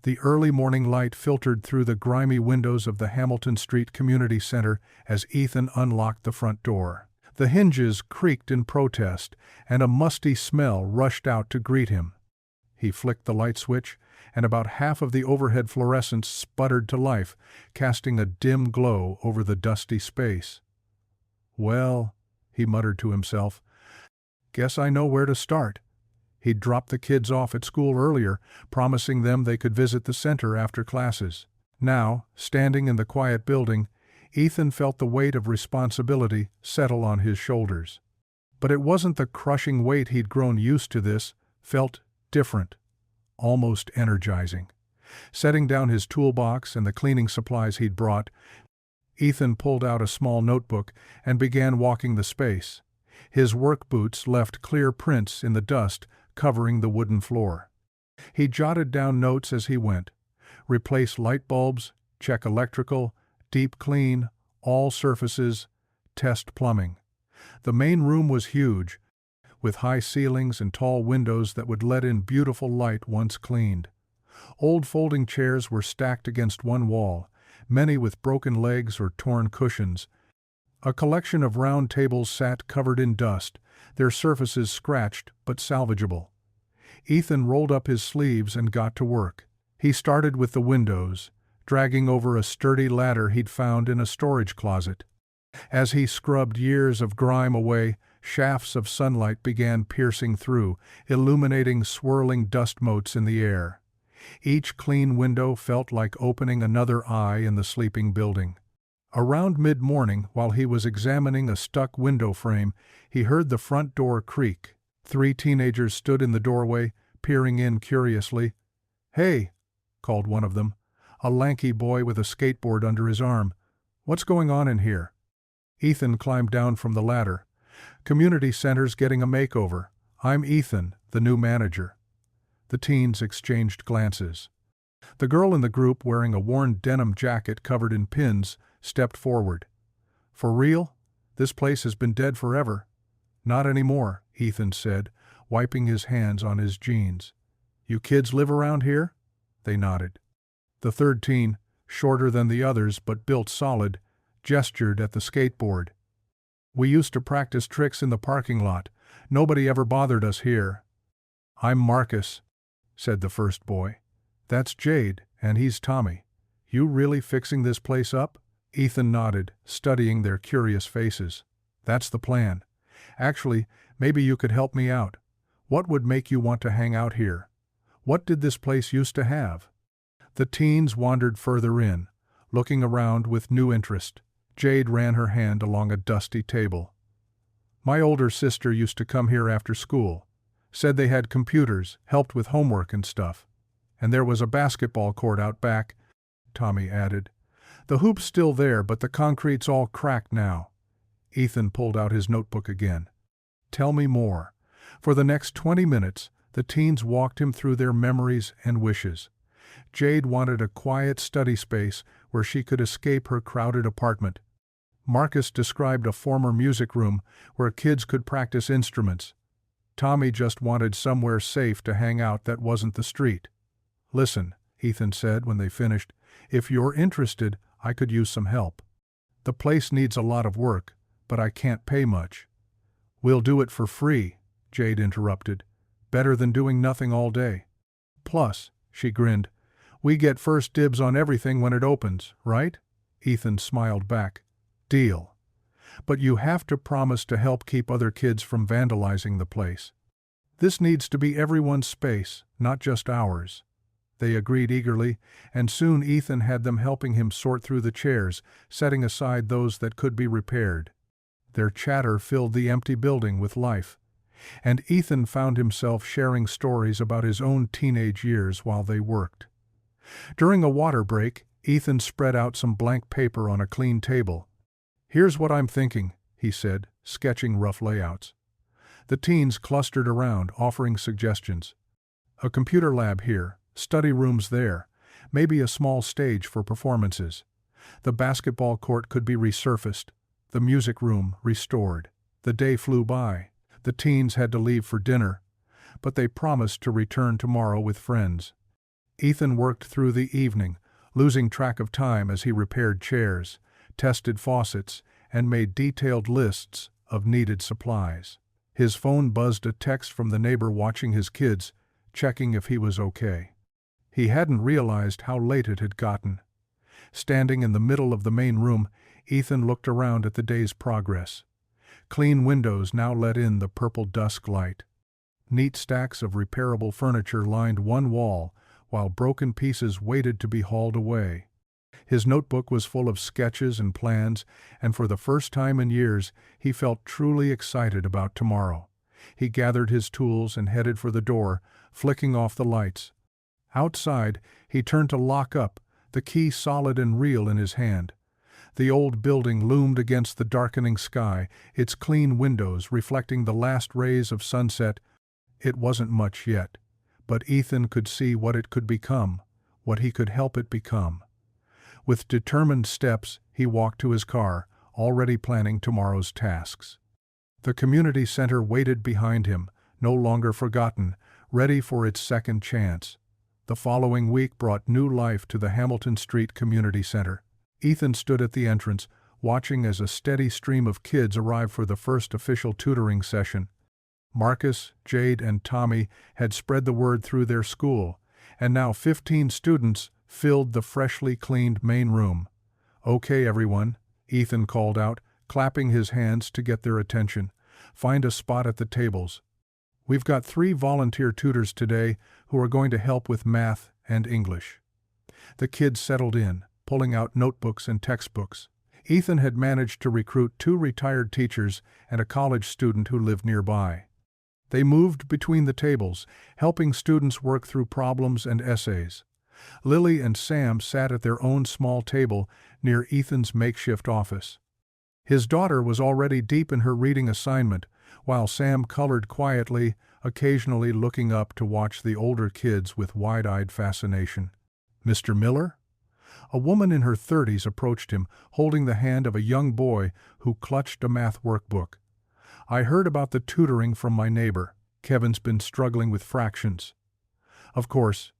The early morning light filtered through the grimy windows of the Hamilton Street Community Center as Ethan unlocked the front door. The hinges creaked in protest, and a musty smell rushed out to greet him. He flicked the light switch, and about half of the overhead fluorescents sputtered to life, casting a dim glow over the dusty space. "Well," he muttered to himself, "guess I know where to start." He'd dropped the kids off at school earlier, promising them they could visit the center after classes. Now, standing in the quiet building, Ethan felt the weight of responsibility settle on his shoulders. But it wasn't the crushing weight he'd grown used to. This felt different, almost energizing. Setting down his toolbox and the cleaning supplies he'd brought, Ethan pulled out a small notebook and began walking the space. His work boots left clear prints in the dust covering the wooden floor. He jotted down notes as he went. Replace light bulbs, check electrical, deep clean, all surfaces, test plumbing. The main room was huge, with high ceilings and tall windows that would let in beautiful light once cleaned. Old folding chairs were stacked against one wall, many with broken legs or torn cushions. A collection of round tables sat covered in dust, their surfaces scratched but salvageable. Ethan rolled up his sleeves and got to work. He started with the windows, dragging over a sturdy ladder he'd found in a storage closet. As he scrubbed years of grime away, shafts of sunlight began piercing through, illuminating swirling dust motes in the air. Each clean window felt like opening another eye in the sleeping building. Around mid-morning, while he was examining a stuck window frame, he heard the front door creak. 3 teenagers stood in the doorway, peering in curiously. "Hey," called one of them, a lanky boy with a skateboard under his arm. "What's going on in here?" Ethan climbed down from the ladder. "Community center's getting a makeover. I'm Ethan, the new manager." The teens exchanged glances. The girl in the group, wearing a worn denim jacket covered in pins, stepped forward. "For real? This place has been dead forever." "Not anymore," Ethan said, wiping his hands on his jeans. "You kids live around here?" They nodded. The third teen, shorter than the others but built solid, gestured at the skateboard. "We used to practice tricks in the parking lot. Nobody ever bothered us here." "I'm Marcus," said the first boy. "That's Jade, and he's Tommy. You really fixing this place up?" Ethan nodded, studying their curious faces. "That's the plan. Actually, maybe you could help me out. What would make you want to hang out here? What did this place used to have?" The teens wandered further in, looking around with new interest. Jade ran her hand along a dusty table. "My older sister used to come here after school. Said they had computers, helped with homework and stuff. And there was a basketball court out back," Tommy added. "The hoop's still there, but the concrete's all cracked now." Ethan pulled out his notebook again. "Tell me more." For the next 20 minutes, the teens walked him through their memories and wishes. Jade wanted a quiet study space where she could escape her crowded apartment. Marcus described a former music room where kids could practice instruments. Tommy just wanted somewhere safe to hang out that wasn't the street. "Listen," Ethan said when they finished, "if you're interested, I could use some help. The place needs a lot of work, but I can't pay much." "We'll do it for free," Jade interrupted. "Better than doing nothing all day. Plus," she grinned, "we get first dibs on everything when it opens, right?" Ethan smiled back. "Deal. But you have to promise to help keep other kids from vandalizing the place. This needs to be everyone's space, not just ours." They agreed eagerly, and soon Ethan had them helping him sort through the chairs, setting aside those that could be repaired. Their chatter filled the empty building with life, and Ethan found himself sharing stories about his own teenage years while they worked. During a water break, Ethan spread out some blank paper on a clean table. "Here's what I'm thinking," he said, sketching rough layouts. The teens clustered around, offering suggestions. "A computer lab here, study rooms there, maybe a small stage for performances. The basketball court could be resurfaced, the music room restored." The day flew by. The teens had to leave for dinner, but they promised to return tomorrow with friends. Ethan worked through the evening, losing track of time as he repaired chairs, tested faucets, and made detailed lists of needed supplies. His phone buzzed a text from the neighbor watching his kids, checking if he was okay. He hadn't realized how late it had gotten. Standing in the middle of the main room, Ethan looked around at the day's progress. Clean windows now let in the purple dusk light. Neat stacks of repairable furniture lined one wall, while broken pieces waited to be hauled away. His notebook was full of sketches and plans, and for the first time in years, he felt truly excited about tomorrow. He gathered his tools and headed for the door, flicking off the lights. Outside, he turned to lock up, the key solid and real in his hand. The old building loomed against the darkening sky, its clean windows reflecting the last rays of sunset. It wasn't much yet, but Ethan could see what it could become, what he could help it become. With determined steps, he walked to his car, already planning tomorrow's tasks. The community center waited behind him, no longer forgotten, ready for its second chance. The following week brought new life to the Hamilton Street Community Center. Ethan stood at the entrance, watching as a steady stream of kids arrived for the first official tutoring session. Marcus, Jade, and Tommy had spread the word through their school, and now 15 students filled the freshly cleaned main room. "Okay, everyone," Ethan called out, clapping his hands to get their attention. "Find a spot at the tables. We've got 3 volunteer tutors today who are going to help with math and English." The kids settled in, pulling out notebooks and textbooks. Ethan had managed to recruit 2 retired teachers and a college student who lived nearby. They moved between the tables, helping students work through problems and essays. Lily and Sam sat at their own small table near Ethan's makeshift office. His daughter was already deep in her reading assignment, while Sam colored quietly, occasionally looking up to watch the older kids with wide-eyed fascination. "Mr. Miller?" A woman in her 30s approached him, holding the hand of a young boy who clutched a math workbook. "I heard about the tutoring from my neighbor. Kevin's been struggling with fractions." "Of course."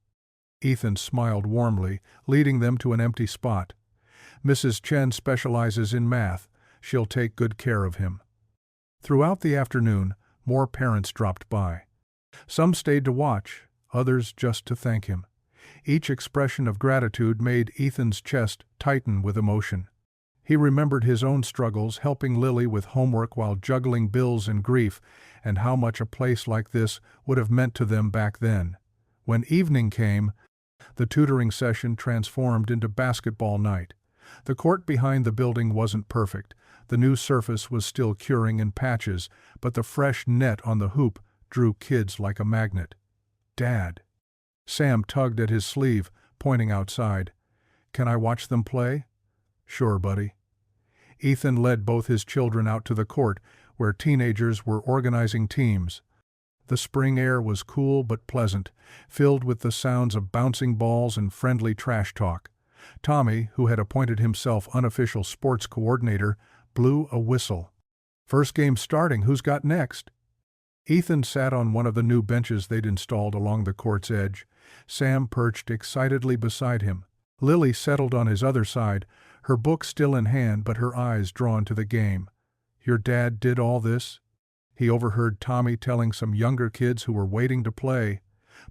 Ethan smiled warmly, leading them to an empty spot. "Mrs. Chen specializes in math. She'll take good care of him." Throughout the afternoon, more parents dropped by. Some stayed to watch, others just to thank him. Each expression of gratitude made Ethan's chest tighten with emotion. He remembered his own struggles helping Lily with homework while juggling bills and grief, and how much a place like this would have meant to them back then. When evening came, the tutoring session transformed into basketball night. The court behind the building wasn't perfect. The new surface was still curing in patches, but the fresh net on the hoop drew kids like a magnet. "Dad." Sam tugged at his sleeve, pointing outside. "Can I watch them play?" "Sure, buddy." Ethan led both his children out to the court, where teenagers were organizing teams. The spring air was cool but pleasant, filled with the sounds of bouncing balls and friendly trash talk. Tommy, who had appointed himself unofficial sports coordinator, blew a whistle. "First game starting, who's got next?" Ethan sat on one of the new benches they'd installed along the court's edge. Sam perched excitedly beside him. Lily settled on his other side, her book still in hand but her eyes drawn to the game. "Your dad did all this?" He overheard Tommy telling some younger kids who were waiting to play.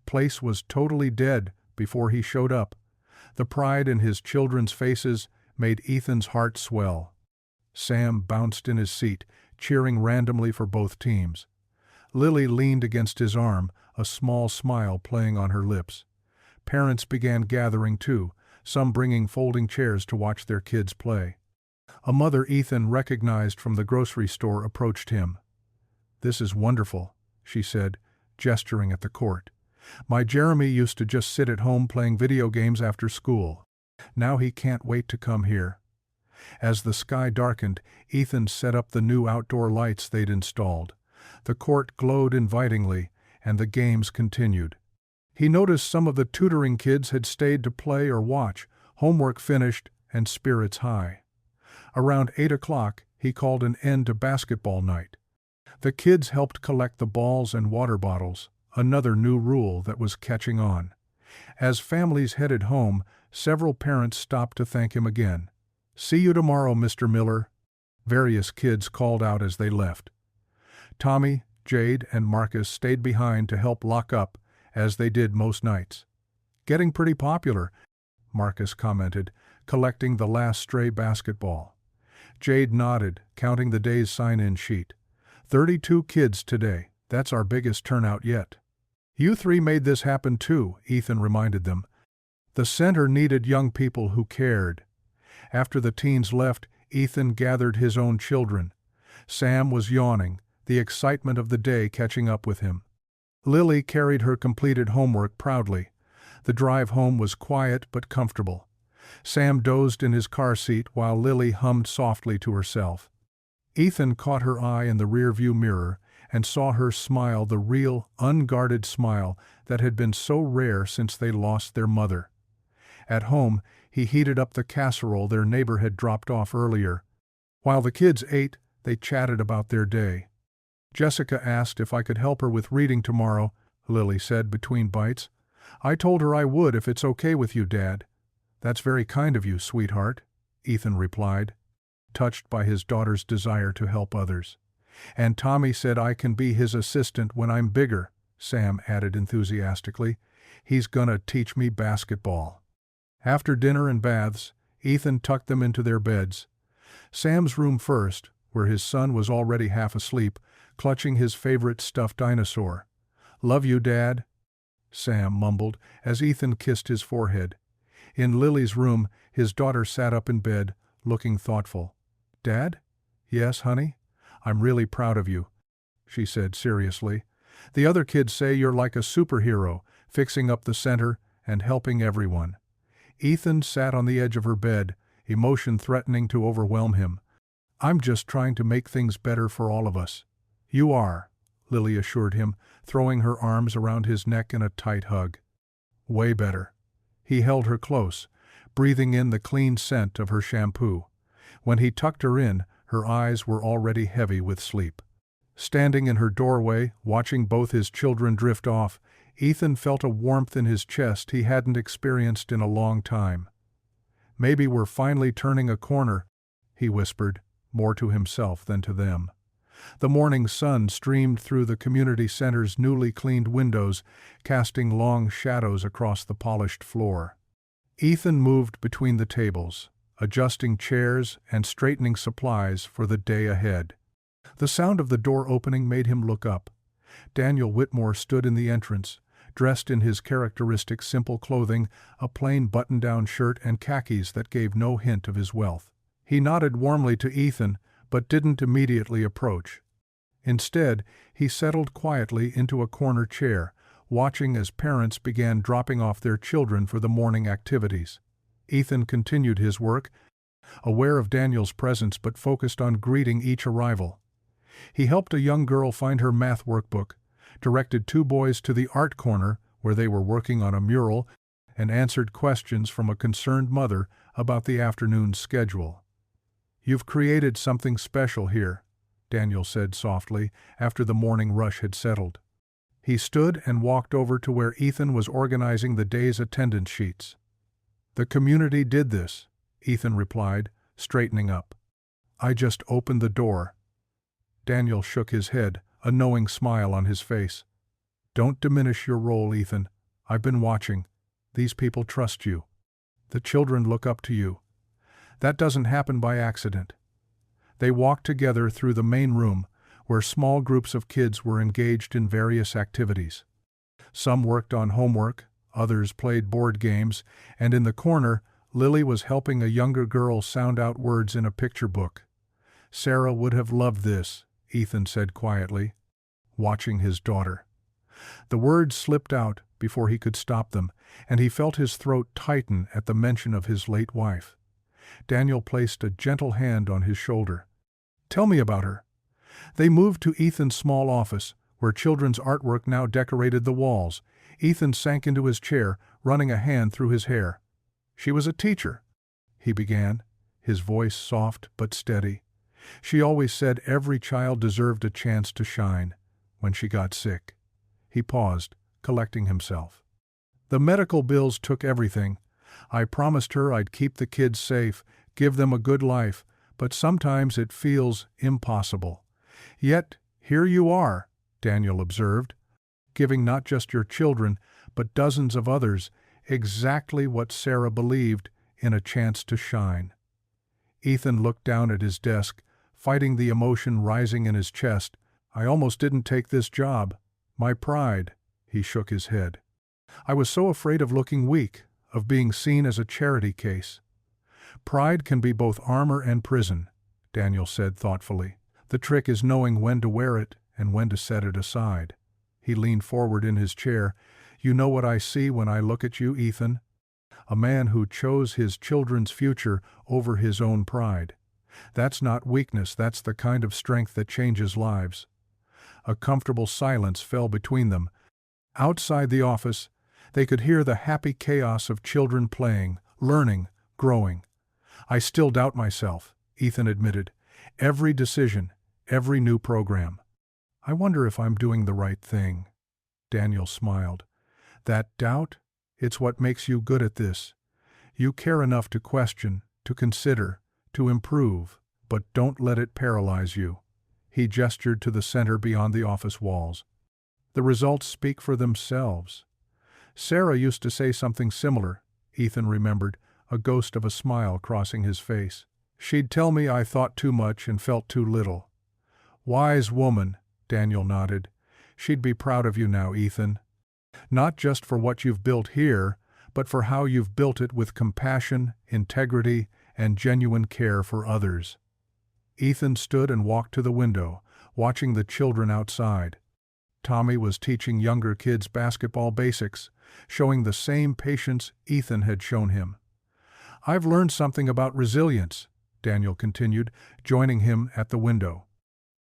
Place was totally dead before he showed up. The pride in his children's faces made Ethan's heart swell. Sam bounced in his seat, cheering randomly for both teams. Lily leaned against his arm, a small smile playing on her lips. Parents began gathering too, some bringing folding chairs to watch their kids play. A mother Ethan recognized from the grocery store approached him. "This is wonderful," she said, gesturing at the court. "My Jeremy used to just sit at home playing video games after school. Now he can't wait to come here." As the sky darkened, Ethan set up the new outdoor lights they'd installed. The court glowed invitingly, and the games continued. He noticed some of the tutoring kids had stayed to play or watch, homework finished and spirits high. Around 8 o'clock, he called an end to basketball night. The kids helped collect the balls and water bottles, another new rule that was catching on. As families headed home, several parents stopped to thank him again. "See you tomorrow, Mr. Miller," various kids called out as they left. Tommy, Jade, and Marcus stayed behind to help lock up, as they did most nights. "Getting pretty popular," Marcus commented, collecting the last stray basketball. Jade nodded, counting the day's sign-in sheet. 32 kids today. That's our biggest turnout yet." "You three made this happen too," Ethan reminded them. "The center needed young people who cared." After the teens left, Ethan gathered his own children. Sam was yawning, the excitement of the day catching up with him. Lily carried her completed homework proudly. The drive home was quiet but comfortable. Sam dozed in his car seat while Lily hummed softly to herself. Ethan caught her eye in the rearview mirror and saw her smile, the real, unguarded smile that had been so rare since they lost their mother. At home, he heated up the casserole their neighbor had dropped off earlier. While the kids ate, they chatted about their day. "Jessica asked if I could help her with reading tomorrow," Lily said between bites. "I told her I would if it's okay with you, Dad." "That's very kind of you, sweetheart," Ethan replied, touched by his daughter's desire to help others. "And Tommy said I can be his assistant when I'm bigger," Sam added enthusiastically. "He's gonna teach me basketball." After dinner and baths, Ethan tucked them into their beds. Sam's room first, where his son was already half asleep, clutching his favorite stuffed dinosaur. "Love you, Dad," Sam mumbled as Ethan kissed his forehead. In Lily's room, his daughter sat up in bed, looking thoughtful. "Dad?" "Yes, honey? I'm really proud of you," she said seriously. "The other kids say you're like a superhero, fixing up the center and helping everyone." Ethan sat on the edge of her bed, emotion threatening to overwhelm him. "I'm just trying to make things better for all of us." "You are," Lily assured him, throwing her arms around his neck in a tight hug. "Way better." He held her close, breathing in the clean scent of her shampoo. When he tucked her in, her eyes were already heavy with sleep. Standing in her doorway, watching both his children drift off, Ethan felt a warmth in his chest he hadn't experienced in a long time. "Maybe we're finally turning a corner," he whispered, more to himself than to them. The morning sun streamed through the community center's newly cleaned windows, casting long shadows across the polished floor. Ethan moved between the tables, adjusting chairs and straightening supplies for the day ahead. The sound of the door opening made him look up. Daniel Whitmore stood in the entrance, dressed in his characteristic simple clothing, a plain button-down shirt and khakis that gave no hint of his wealth. He nodded warmly to Ethan, but didn't immediately approach. Instead, he settled quietly into a corner chair, watching as parents began dropping off their children for the morning activities. Ethan continued his work, aware of Daniel's presence but focused on greeting each arrival. He helped a young girl find her math workbook, directed two boys to the art corner where they were working on a mural, and answered questions from a concerned mother about the afternoon's schedule. "You've created something special here," Daniel said softly after the morning rush had settled. He stood and walked over to where Ethan was organizing the day's attendance sheets. "The community did this," Ethan replied, straightening up. "I just opened the door." Daniel shook his head, a knowing smile on his face. "Don't diminish your role, Ethan. I've been watching. These people trust you. The children look up to you. That doesn't happen by accident." They walked together through the main room, where small groups of kids were engaged in various activities. Some worked on homework, others played board games, and in the corner, Lily was helping a younger girl sound out words in a picture book. "Sarah would have loved this," Ethan said quietly, watching his daughter. The words slipped out before he could stop them, and he felt his throat tighten at the mention of his late wife. Daniel placed a gentle hand on his shoulder. "Tell me about her." They moved to Ethan's small office, where children's artwork now decorated the walls. Ethan sank into his chair, running a hand through his hair. "She was a teacher," he began, his voice soft but steady. "She always said every child deserved a chance to shine. When she got sick." He paused, collecting himself. "The medical bills took everything. I promised her I'd keep the kids safe, give them a good life, but sometimes it feels impossible. Yet, here you are," Daniel observed, "giving not just your children, but dozens of others, exactly what Sarah believed in a chance to shine." Ethan looked down at his desk, fighting the emotion rising in his chest. "I almost didn't take this job. My pride," he shook his head. "I was so afraid of looking weak, of being seen as a charity case." "Pride can be both armor and prison," Daniel said thoughtfully. "The trick is knowing when to wear it and when to set it aside." He leaned forward in his chair. "You know what I see when I look at you, Ethan? A man who chose his children's future over his own pride. That's not weakness, that's the kind of strength that changes lives." A comfortable silence fell between them. Outside the office, they could hear the happy chaos of children playing, learning, growing. "I still doubt myself," Ethan admitted. "Every decision, every new program. I wonder if I'm doing the right thing." Daniel smiled. "That doubt? It's what makes you good at this. You care enough to question, to consider, to improve, but don't let it paralyze you." He gestured to the center beyond the office walls. "The results speak for themselves." Sarah used to say something similar, Ethan remembered, a ghost of a smile crossing his face. "She'd tell me I thought too much and felt too little." "Wise woman," Daniel nodded. "She'd be proud of you now, Ethan. Not just for what you've built here, but for how you've built it with compassion, integrity, and genuine care for others." Ethan stood and walked to the window, watching the children outside. Tommy was teaching younger kids basketball basics, showing the same patience Ethan had shown him. "I've learned something about resilience," Daniel continued, joining him at the window.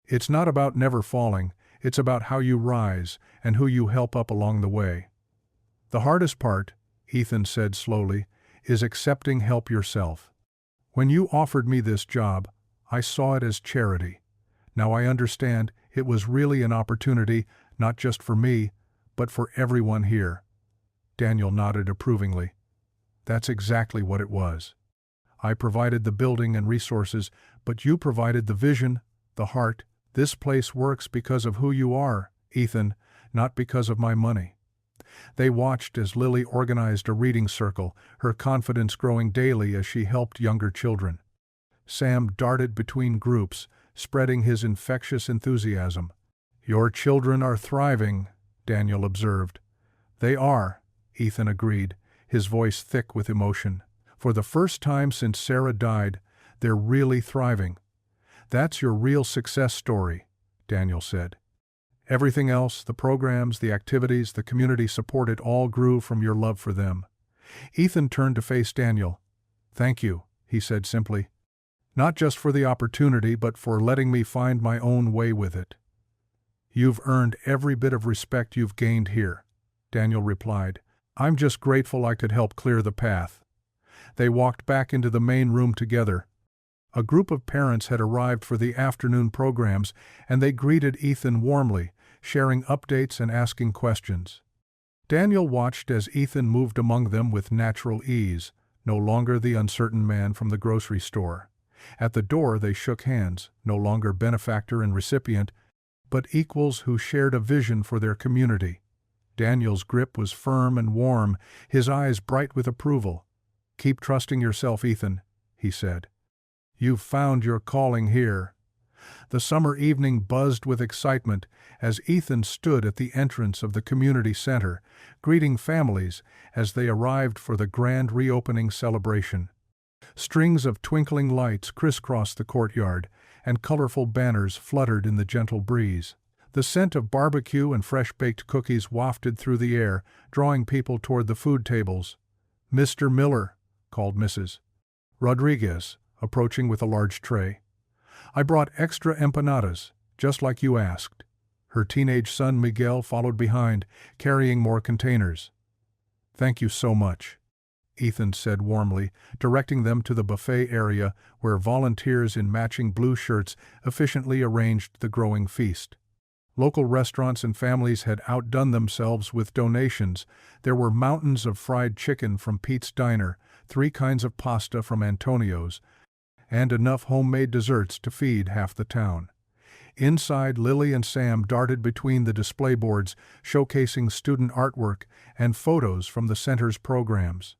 "It's not about never falling, it's about how you rise and who you help up along the way. The hardest part," Ethan said slowly, "is accepting help yourself. When you offered me this job, I saw it as charity. Now I understand it was really an opportunity, not just for me, but for everyone here." Daniel nodded approvingly. "That's exactly what it was. I provided the building and resources, but you provided the vision, the heart. This place works because of who you are, Ethan, not because of my money." They watched as Lily organized a reading circle, her confidence growing daily as she helped younger children. Sam darted between groups, spreading his infectious enthusiasm. "Your children are thriving," Daniel observed. "They are," Ethan agreed, his voice thick with emotion. "For the first time since Sarah died, they're really thriving." "That's your real success story," Daniel said. "Everything else, the programs, the activities, the community support, it all grew from your love for them." Ethan turned to face Daniel. "Thank you," he said simply. "Not just for the opportunity, but for letting me find my own way with it." "You've earned every bit of respect you've gained here," Daniel replied. "I'm just grateful I could help clear the path." They walked back into the main room together. A group of parents had arrived for the afternoon programs, and they greeted Ethan warmly, sharing updates and asking questions. Daniel watched as Ethan moved among them with natural ease, no longer the uncertain man from the grocery store. At the door they shook hands, no longer benefactor and recipient, but equals who shared a vision for their community. Daniel's grip was firm and warm, his eyes bright with approval. "Keep trusting yourself, Ethan," he said. "You've found your calling here." The summer evening buzzed with excitement as Ethan stood at the entrance of the community center, greeting families as they arrived for the grand reopening celebration. Strings of twinkling lights crisscrossed the courtyard, and colorful banners fluttered in the gentle breeze. The scent of barbecue and fresh-baked cookies wafted through the air, drawing people toward the food tables. "Mr. Miller," called Mrs. Rodriguez, approaching with a large tray. "I brought extra empanadas, just like you asked." Her teenage son Miguel followed behind, carrying more containers. "Thank you so much," Ethan said warmly, directing them to the buffet area where volunteers in matching blue shirts efficiently arranged the growing feast. Local restaurants and families had outdone themselves with donations. There were mountains of fried chicken from Pete's Diner, 3 kinds of pasta from Antonio's, and enough homemade desserts to feed half the town. Inside, Lily and Sam darted between the display boards, showcasing student artwork and photos from the center's programs.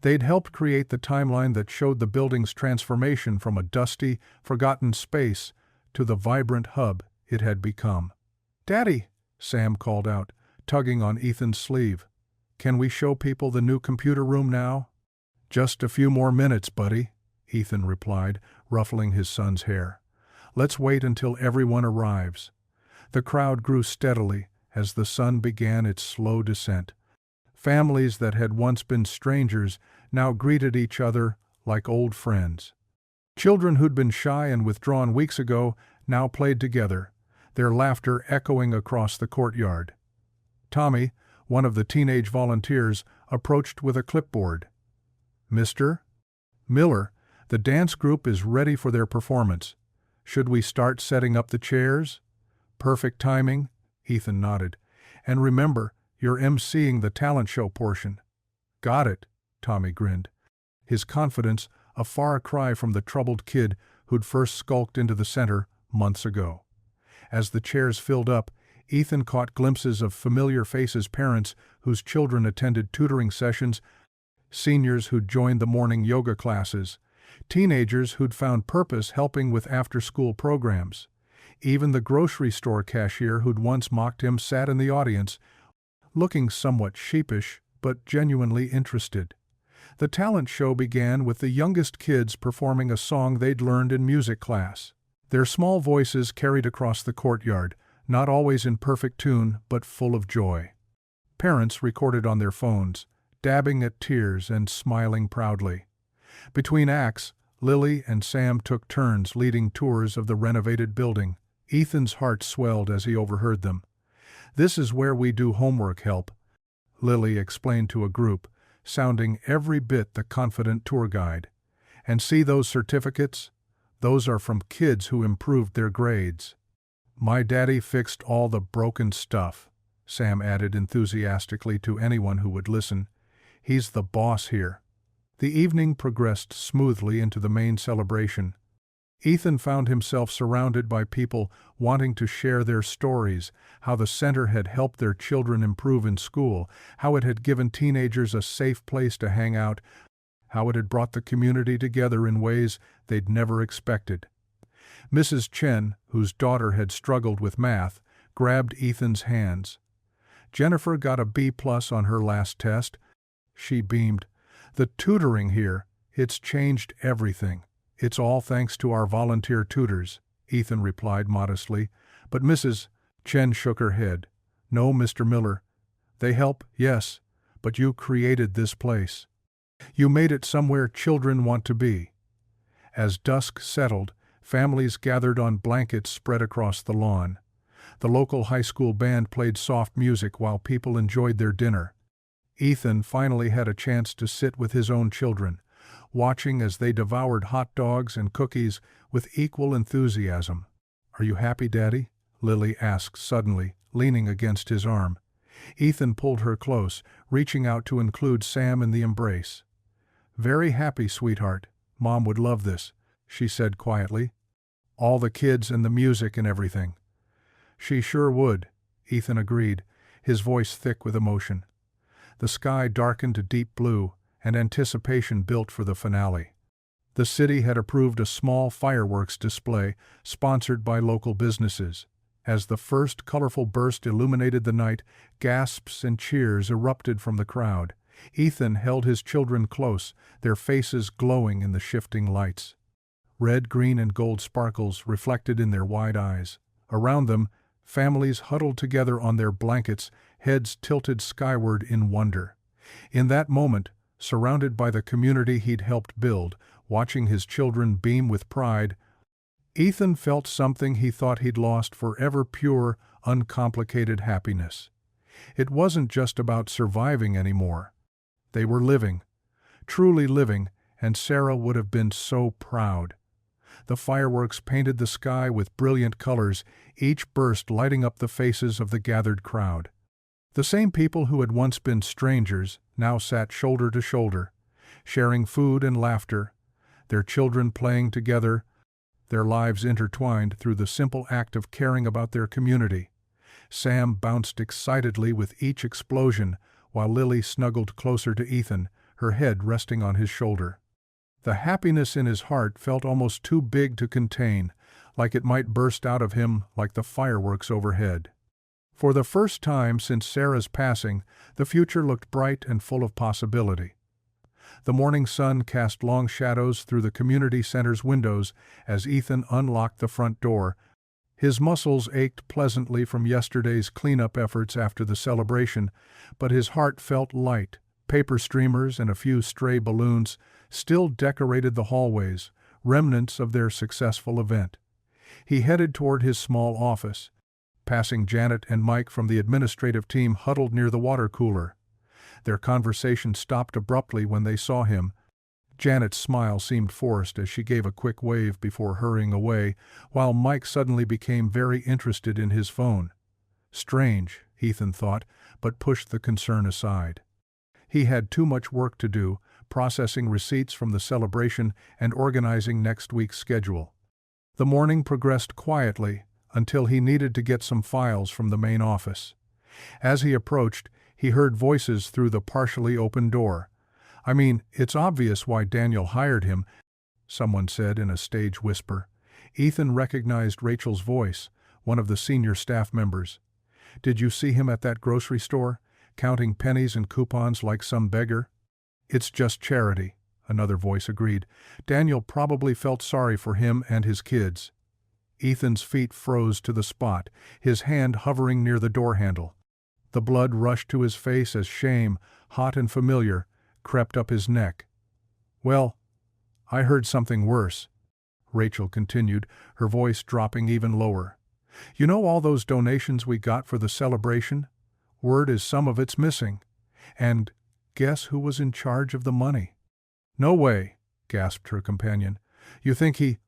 They'd helped create the timeline that showed the building's transformation from a dusty, forgotten space to the vibrant hub it had become. "Daddy," Sam called out, tugging on Ethan's sleeve. "Can we show people the new computer room now?" "Just a few more minutes, buddy," Ethan replied, ruffling his son's hair. "Let's wait until everyone arrives." The crowd grew steadily as the sun began its slow descent. Families that had once been strangers now greeted each other like old friends. Children who'd been shy and withdrawn weeks ago now played together, their laughter echoing across the courtyard. Tommy, one of the teenage volunteers, approached with a clipboard. "Mr. Miller, the dance group is ready for their performance. Should we start setting up the chairs?" "Perfect timing," Ethan nodded. "And remember, you're emceeing the talent show portion." "Got it," Tommy grinned, his confidence a far cry from the troubled kid who'd first skulked into the center months ago. As the chairs filled up, Ethan caught glimpses of familiar faces, parents whose children attended tutoring sessions, seniors who'd joined the morning yoga classes, teenagers who'd found purpose helping with after-school programs. Even the grocery store cashier who'd once mocked him sat in the audience, looking somewhat sheepish but genuinely interested. The talent show began with the youngest kids performing a song they'd learned in music class. Their small voices carried across the courtyard, not always in perfect tune but full of joy. Parents recorded on their phones, dabbing at tears and smiling proudly. Between acts, Lily and Sam took turns leading tours of the renovated building. Ethan's heart swelled as he overheard them. "This is where we do homework help," Lily explained to a group, sounding every bit the confident tour guide. "And see those certificates? Those are from kids who improved their grades." "My daddy fixed all the broken stuff," Sam added enthusiastically to anyone who would listen. "He's the boss here." The evening progressed smoothly into the main celebration. Ethan found himself surrounded by people wanting to share their stories, how the center had helped their children improve in school, how it had given teenagers a safe place to hang out, how it had brought the community together in ways they'd never expected. Mrs. Chen, whose daughter had struggled with math, grabbed Ethan's hands. "Jennifer got a B+ on her last test." She beamed. "The tutoring here, it's changed everything." "It's all thanks to our volunteer tutors," Ethan replied modestly, but Mrs. Chen shook her head. "No, Mr. Miller. They help, yes, but you created this place. You made it somewhere children want to be." As dusk settled, families gathered on blankets spread across the lawn. The local high school band played soft music while people enjoyed their dinner. Ethan finally had a chance to sit with his own children, watching as they devoured hot dogs and cookies with equal enthusiasm. "Are you happy, Daddy?" Lily asked suddenly, leaning against his arm. Ethan pulled her close, reaching out to include Sam in the embrace. "Very happy, sweetheart. Mom would love this," she said quietly. "All the kids and the music and everything." "She sure would," Ethan agreed, his voice thick with emotion. The sky darkened to deep blue, and anticipation built for the finale. The city had approved a small fireworks display sponsored by local businesses. As the first colorful burst illuminated the night, gasps and cheers erupted from the crowd. Ethan held his children close, their faces glowing in the shifting lights. Red, green, and gold sparkles reflected in their wide eyes. Around them, families huddled together on their blankets, heads tilted skyward in wonder. In that moment, surrounded by the community he'd helped build, watching his children beam with pride, Ethan felt something he thought he'd lost forever: pure, uncomplicated happiness. It wasn't just about surviving anymore. They were living, truly living, and Sarah would have been so proud. The fireworks painted the sky with brilliant colors, each burst lighting up the faces of the gathered crowd. The same people who had once been strangers now sat shoulder to shoulder, sharing food and laughter, their children playing together, their lives intertwined through the simple act of caring about their community. Sam bounced excitedly with each explosion, while Lily snuggled closer to Ethan, her head resting on his shoulder. The happiness in his heart felt almost too big to contain, like it might burst out of him like the fireworks overhead. For the first time since Sarah's passing, the future looked bright and full of possibility. The morning sun cast long shadows through the community center's windows as Ethan unlocked the front door. His muscles ached pleasantly from yesterday's cleanup efforts after the celebration, but his heart felt light. Paper streamers and a few stray balloons still decorated the hallways, remnants of their successful event. He headed toward his small office, passing Janet and Mike from the administrative team huddled near the water cooler. Their conversation stopped abruptly when they saw him. Janet's smile seemed forced as she gave a quick wave before hurrying away, while Mike suddenly became very interested in his phone. Strange, Ethan thought, but pushed the concern aside. He had too much work to do, processing receipts from the celebration and organizing next week's schedule. The morning progressed quietly until he needed to get some files from the main office. As he approached, he heard voices through the partially open door. "I mean, it's obvious why Daniel hired him," someone said in a stage whisper. Ethan recognized Rachel's voice, one of the senior staff members. "Did you see him at that grocery store, counting pennies and coupons like some beggar?" "It's just charity," another voice agreed. "Daniel probably felt sorry for him and his kids." Ethan's feet froze to the spot, his hand hovering near the door handle. The blood rushed to his face as shame, hot and familiar, crept up his neck. "Well, I heard something worse," Rachel continued, her voice dropping even lower. "You know all those donations we got for the celebration? Word is some of it's missing. And guess who was in charge of the money?" "No way," gasped her companion. "You think he—"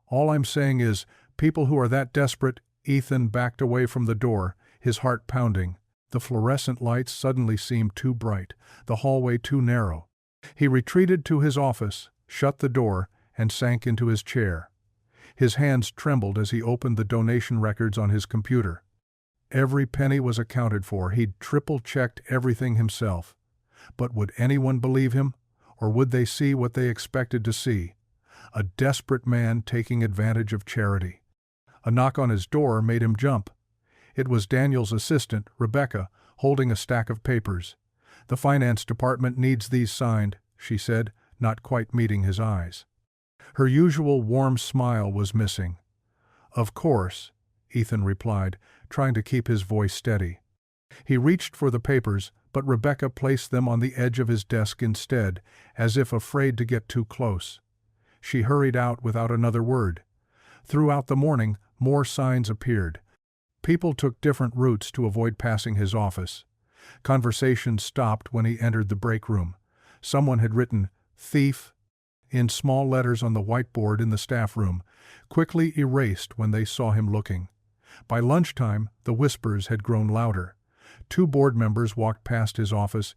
"All I'm saying is, people who are that desperate—" Ethan backed away from the door, his heart pounding. The fluorescent lights suddenly seemed too bright, the hallway too narrow. He retreated to his office, shut the door, and sank into his chair. His hands trembled as he opened the donation records on his computer. Every penny was accounted for. He'd triple-checked everything himself. But would anyone believe him? Or would they see what they expected to see? A desperate man taking advantage of charity. A knock on his door made him jump. It was Daniel's assistant, Rebecca, holding a stack of papers. "The finance department needs these signed," she said, not quite meeting his eyes. Her usual warm smile was missing. "Of course," Ethan replied, trying to keep his voice steady. He reached for the papers, but Rebecca placed them on the edge of his desk instead, as if afraid to get too close. She hurried out without another word. Throughout the morning, more signs appeared. People took different routes to avoid passing his office. Conversation stopped when he entered the break room. Someone had written, "Thief," in small letters on the whiteboard in the staff room, quickly erased when they saw him looking. By lunchtime, the whispers had grown louder. 2 board members walked past his office,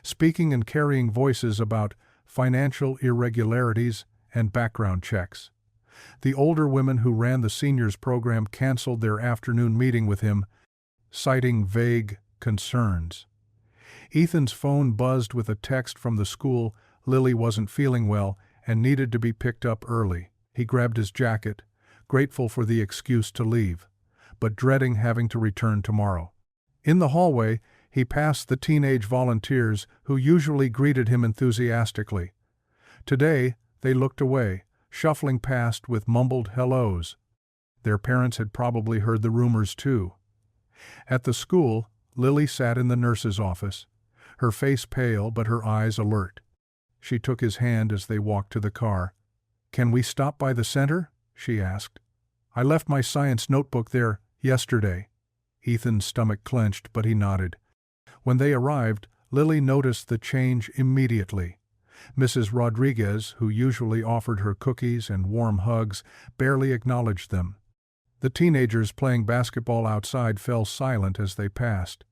speaking and carrying voices about financial irregularities and background checks. The older women who ran the seniors program canceled their afternoon meeting with him, citing vague concerns. Ethan's phone buzzed with a text from the school. Lily wasn't feeling well and needed to be picked up early. He grabbed his jacket, grateful for the excuse to leave, but dreading having to return tomorrow. In the hallway, he passed the teenage volunteers who usually greeted him enthusiastically. Today, they looked away, shuffling past with mumbled hellos. Their parents had probably heard the rumors too. At the school, Lily sat in the nurse's office, her face pale but her eyes alert. She took his hand as they walked to the car. "Can we stop by the center?" she asked. "I left my science notebook there yesterday." Ethan's stomach clenched, but he nodded. When they arrived, Lily noticed the change immediately. Mrs. Rodriguez, who usually offered her cookies and warm hugs, barely acknowledged them. The teenagers playing basketball outside fell silent as they passed.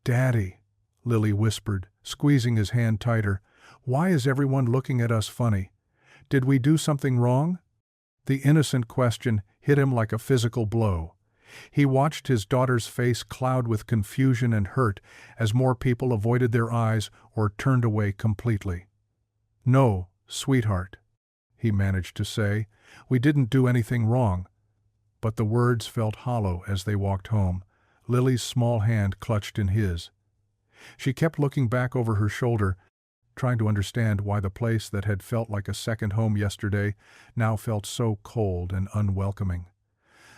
"Daddy," Lily whispered, squeezing his hand tighter, "why is everyone looking at us funny? Did we do something wrong?" The innocent question hit him like a physical blow. He watched his daughter's face cloud with confusion and hurt as more people avoided their eyes or turned away completely. "No, sweetheart," he managed to say, "we didn't do anything wrong." But the words felt hollow as they walked home, Lily's small hand clutched in his. She kept looking back over her shoulder, trying to understand why the place that had felt like a second home yesterday now felt so cold and unwelcoming.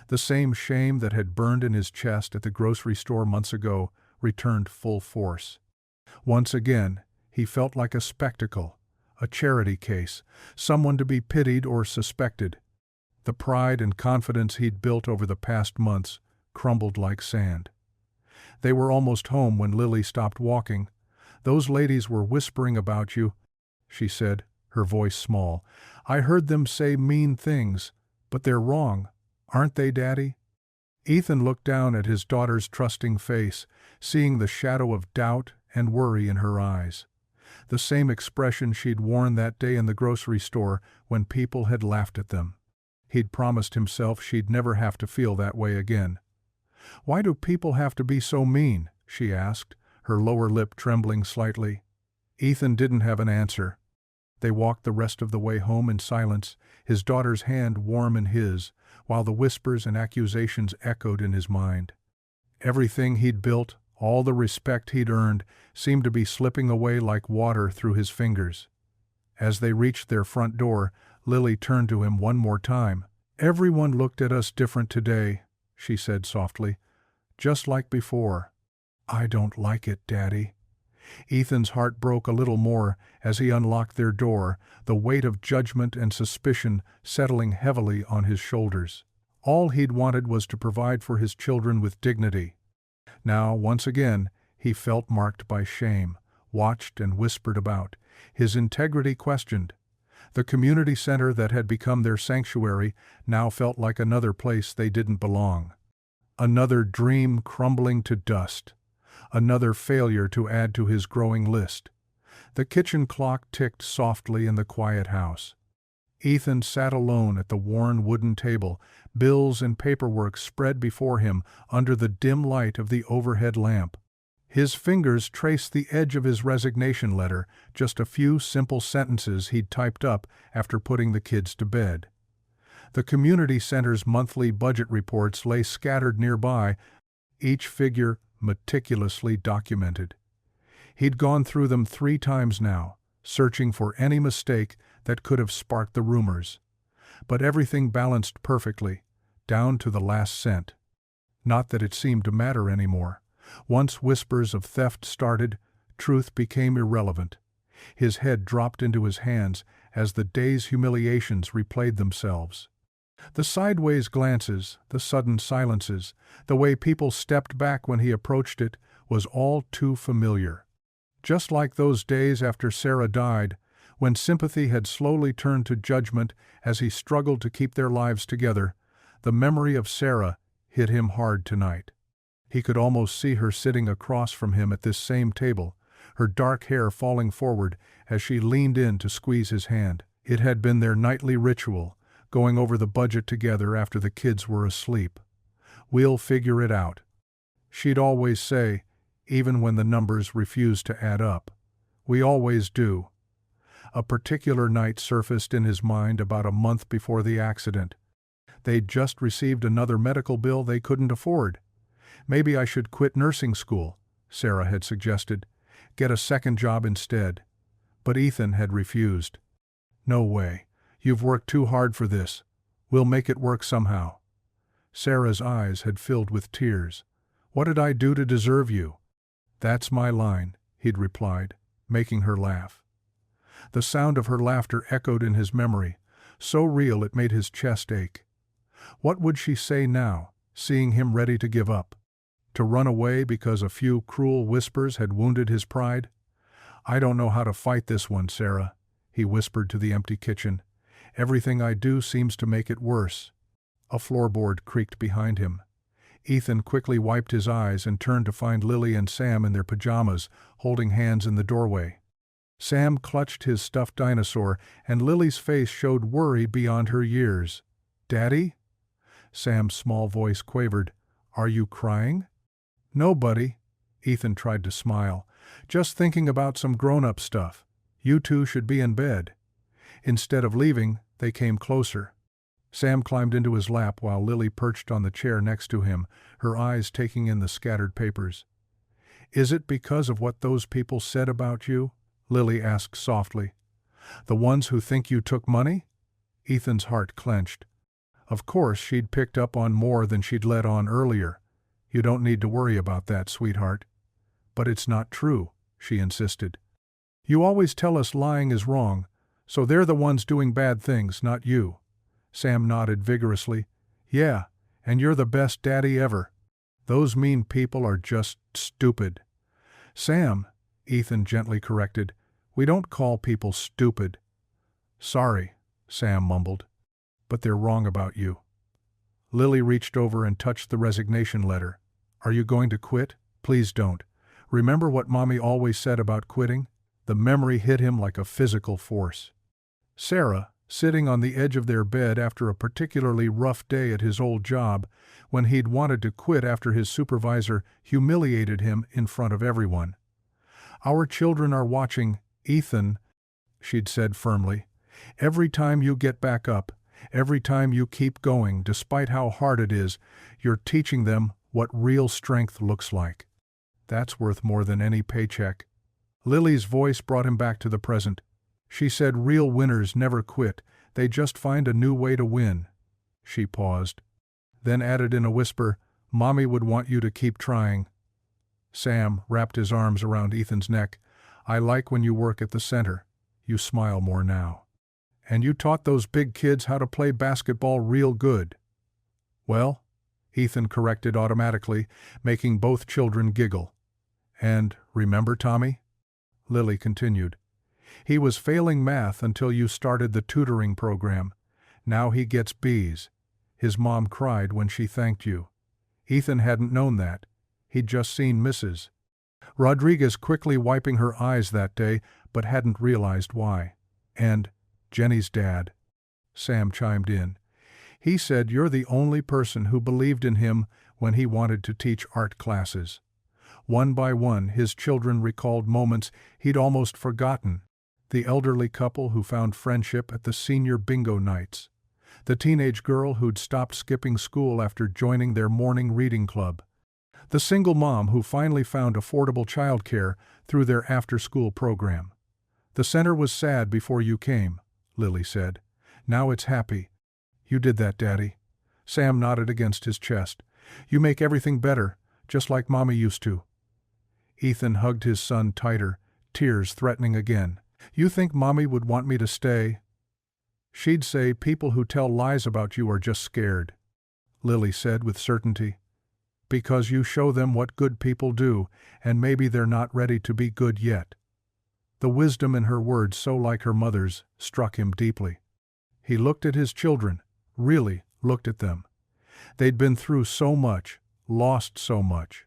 The same shame that had burned in his chest at the grocery store months ago returned full force. Once again, he felt like a spectacle, a charity case, someone to be pitied or suspected. The pride and confidence he'd built over the past months crumbled like sand. They were almost home when Lily stopped walking. "Those ladies were whispering about you," she said, her voice small. "I heard them say mean things, but they're wrong. Aren't they, Daddy?" Ethan looked down at his daughter's trusting face, seeing the shadow of doubt and worry in her eyes. The same expression she'd worn that day in the grocery store when people had laughed at them. He'd promised himself she'd never have to feel that way again. "Why do people have to be so mean?" she asked, her lower lip trembling slightly. Ethan didn't have an answer. They walked the rest of the way home in silence, his daughter's hand warm in his, while the whispers and accusations echoed in his mind. Everything he'd built, all the respect he'd earned, seemed to be slipping away like water through his fingers. As they reached their front door, Lily turned to him one more time. "Everyone looked at us different today," she said softly. "Just like before." "I don't like it, Daddy." Ethan's heart broke a little more as he unlocked their door, the weight of judgment and suspicion settling heavily on his shoulders. All he'd wanted was to provide for his children with dignity. Now, once again, he felt marked by shame, watched and whispered about, his integrity questioned. The community center that had become their sanctuary now felt like another place they didn't belong. Another dream crumbling to dust. Another failure to add to his growing list. The kitchen clock ticked softly in the quiet house. Ethan sat alone at the worn wooden table, bills and paperwork spread before him under the dim light of the overhead lamp. His fingers traced the edge of his resignation letter, just a few simple sentences he'd typed up after putting the kids to bed. The community center's monthly budget reports lay scattered nearby, each figure meticulously documented. He'd gone through them 3 times now, searching for any mistake that could have sparked the rumors. But everything balanced perfectly, down to the last cent. Not that it seemed to matter anymore. Once whispers of theft started, truth became irrelevant. His head dropped into his hands as the day's humiliations replayed themselves. The sideways glances, the sudden silences, the way people stepped back when he approached it, was all too familiar. Just like those days after Sarah died, when sympathy had slowly turned to judgment as he struggled to keep their lives together, the memory of Sarah hit him hard tonight. He could almost see her sitting across from him at this same table, her dark hair falling forward as she leaned in to squeeze his hand. It had been their nightly ritual, going over the budget together after the kids were asleep. "We'll figure it out," she'd always say, even when the numbers refused to add up. "We always do." A particular night surfaced in his mind about a month before the accident. They'd just received another medical bill they couldn't afford. "Maybe I should quit nursing school," Sarah had suggested. "Get a second job instead." But Ethan had refused. "No way. You've worked too hard for this. We'll make it work somehow." Sarah's eyes had filled with tears. "What did I do to deserve you?" "That's my line," he'd replied, making her laugh. The sound of her laughter echoed in his memory, so real it made his chest ache. What would she say now, seeing him ready to give up? To run away because a few cruel whispers had wounded his pride? "I don't know how to fight this one, Sarah," he whispered to the empty kitchen. "Everything I do seems to make it worse." A floorboard creaked behind him. Ethan quickly wiped his eyes and turned to find Lily and Sam in their pajamas, holding hands in the doorway. Sam clutched his stuffed dinosaur, and Lily's face showed worry beyond her years. "Daddy?" Sam's small voice quavered. "Are you crying?" "No, buddy." Ethan tried to smile. "Just thinking about some grown-up stuff. You two should be in bed." Instead of leaving, they came closer. Sam climbed into his lap while Lily perched on the chair next to him, her eyes taking in the scattered papers. "Is it because of what those people said about you?" Lily asked softly. "The ones who think you took money?" Ethan's heart clenched. Of course she'd picked up on more than she'd let on earlier. "You don't need to worry about that, sweetheart." "But it's not true," she insisted. "You always tell us lying is wrong, so they're the ones doing bad things, not you." Sam nodded vigorously. "Yeah, and you're the best daddy ever. Those mean people are just stupid." "Sam," Ethan gently corrected, "we don't call people stupid." "Sorry," Sam mumbled, "but they're wrong about you." Lily reached over and touched the resignation letter. "Are you going to quit? Please don't. Remember what Mommy always said about quitting?" The memory hit him like a physical force. Sarah, sitting on the edge of their bed after a particularly rough day at his old job, when he'd wanted to quit after his supervisor humiliated him in front of everyone. "Our children are watching, Ethan," she'd said firmly. "Every time you get back up, every time you keep going, despite how hard it is, you're teaching them what real strength looks like. That's worth more than any paycheck." Lily's voice brought him back to the present. She said real winners never quit, they just find a new way to win. She paused, then added in a whisper, "Mommy would want you to keep trying." Sam wrapped his arms around Ethan's neck. "I like when you work at the center. You smile more now. And you taught those big kids how to play basketball real good." "Well," Ethan corrected automatically, making both children giggle. "And remember Tommy?" Lily continued. "He was failing math until you started the tutoring program. Now he gets B's. His mom cried when she thanked you." Ethan hadn't known that. He'd just seen Mrs. Rodriguez quickly wiping her eyes that day, but hadn't realized why. And Jenny's dad. Sam chimed in. He said you're the only person who believed in him when he wanted to teach art classes. One by one, his children recalled moments he'd almost forgotten. The elderly couple who found friendship at the senior bingo nights. The teenage girl who'd stopped skipping school after joining their morning reading club. The single mom who finally found affordable childcare through their after-school program. The center was sad before you came, Lily said. Now it's happy. You did that, Daddy. Sam nodded against his chest. You make everything better, just like Mommy used to. Ethan hugged his son tighter, tears threatening again. You think Mommy would want me to stay? She'd say people who tell lies about you are just scared, Lily said with certainty. Because you show them what good people do, and maybe they're not ready to be good yet. The wisdom in her words, so like her mother's, struck him deeply. He looked at his children, really looked at them. They'd been through so much, lost so much.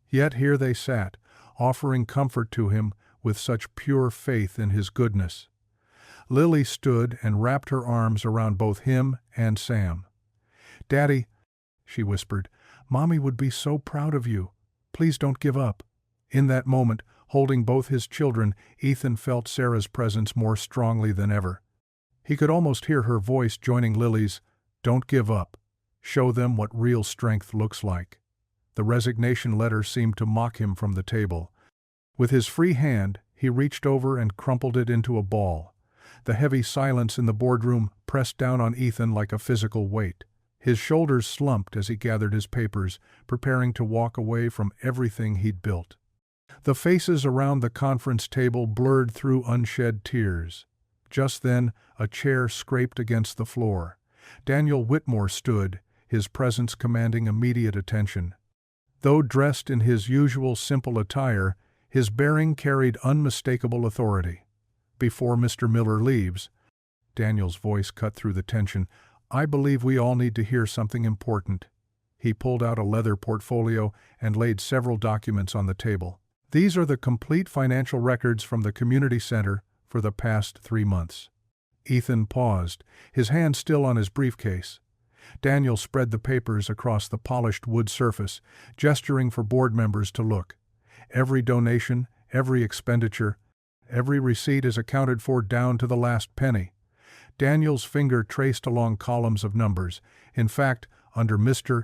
Yet here they sat, offering comfort to him with such pure faith in his goodness. Lily stood and wrapped her arms around both him and Sam. Daddy, she whispered, Mommy would be so proud of you. Please don't give up. In that moment, holding both his children, Ethan felt Sarah's presence more strongly than ever. He could almost hear her voice joining Lily's, Don't give up. Show them what real strength looks like. The resignation letter seemed to mock him from the table. With his free hand, he reached over and crumpled it into a ball. The heavy silence in the boardroom pressed down on Ethan like a physical weight. His shoulders slumped as he gathered his papers, preparing to walk away from everything he'd built. The faces around the conference table blurred through unshed tears. Just then, a chair scraped against the floor. Daniel Whitmore stood, his presence commanding immediate attention. Though dressed in his usual simple attire, his bearing carried unmistakable authority. Before Mr. Miller leaves, Daniel's voice cut through the tension, I believe we all need to hear something important. He pulled out a leather portfolio and laid several documents on the table. These are the complete financial records from the community center for the past 3 months. Ethan paused, his hand still on his briefcase. Daniel spread the papers across the polished wood surface, gesturing for board members to look. Every donation, every expenditure, every receipt is accounted for down to the last penny. Daniel's finger traced along columns of numbers. In fact, under Mr.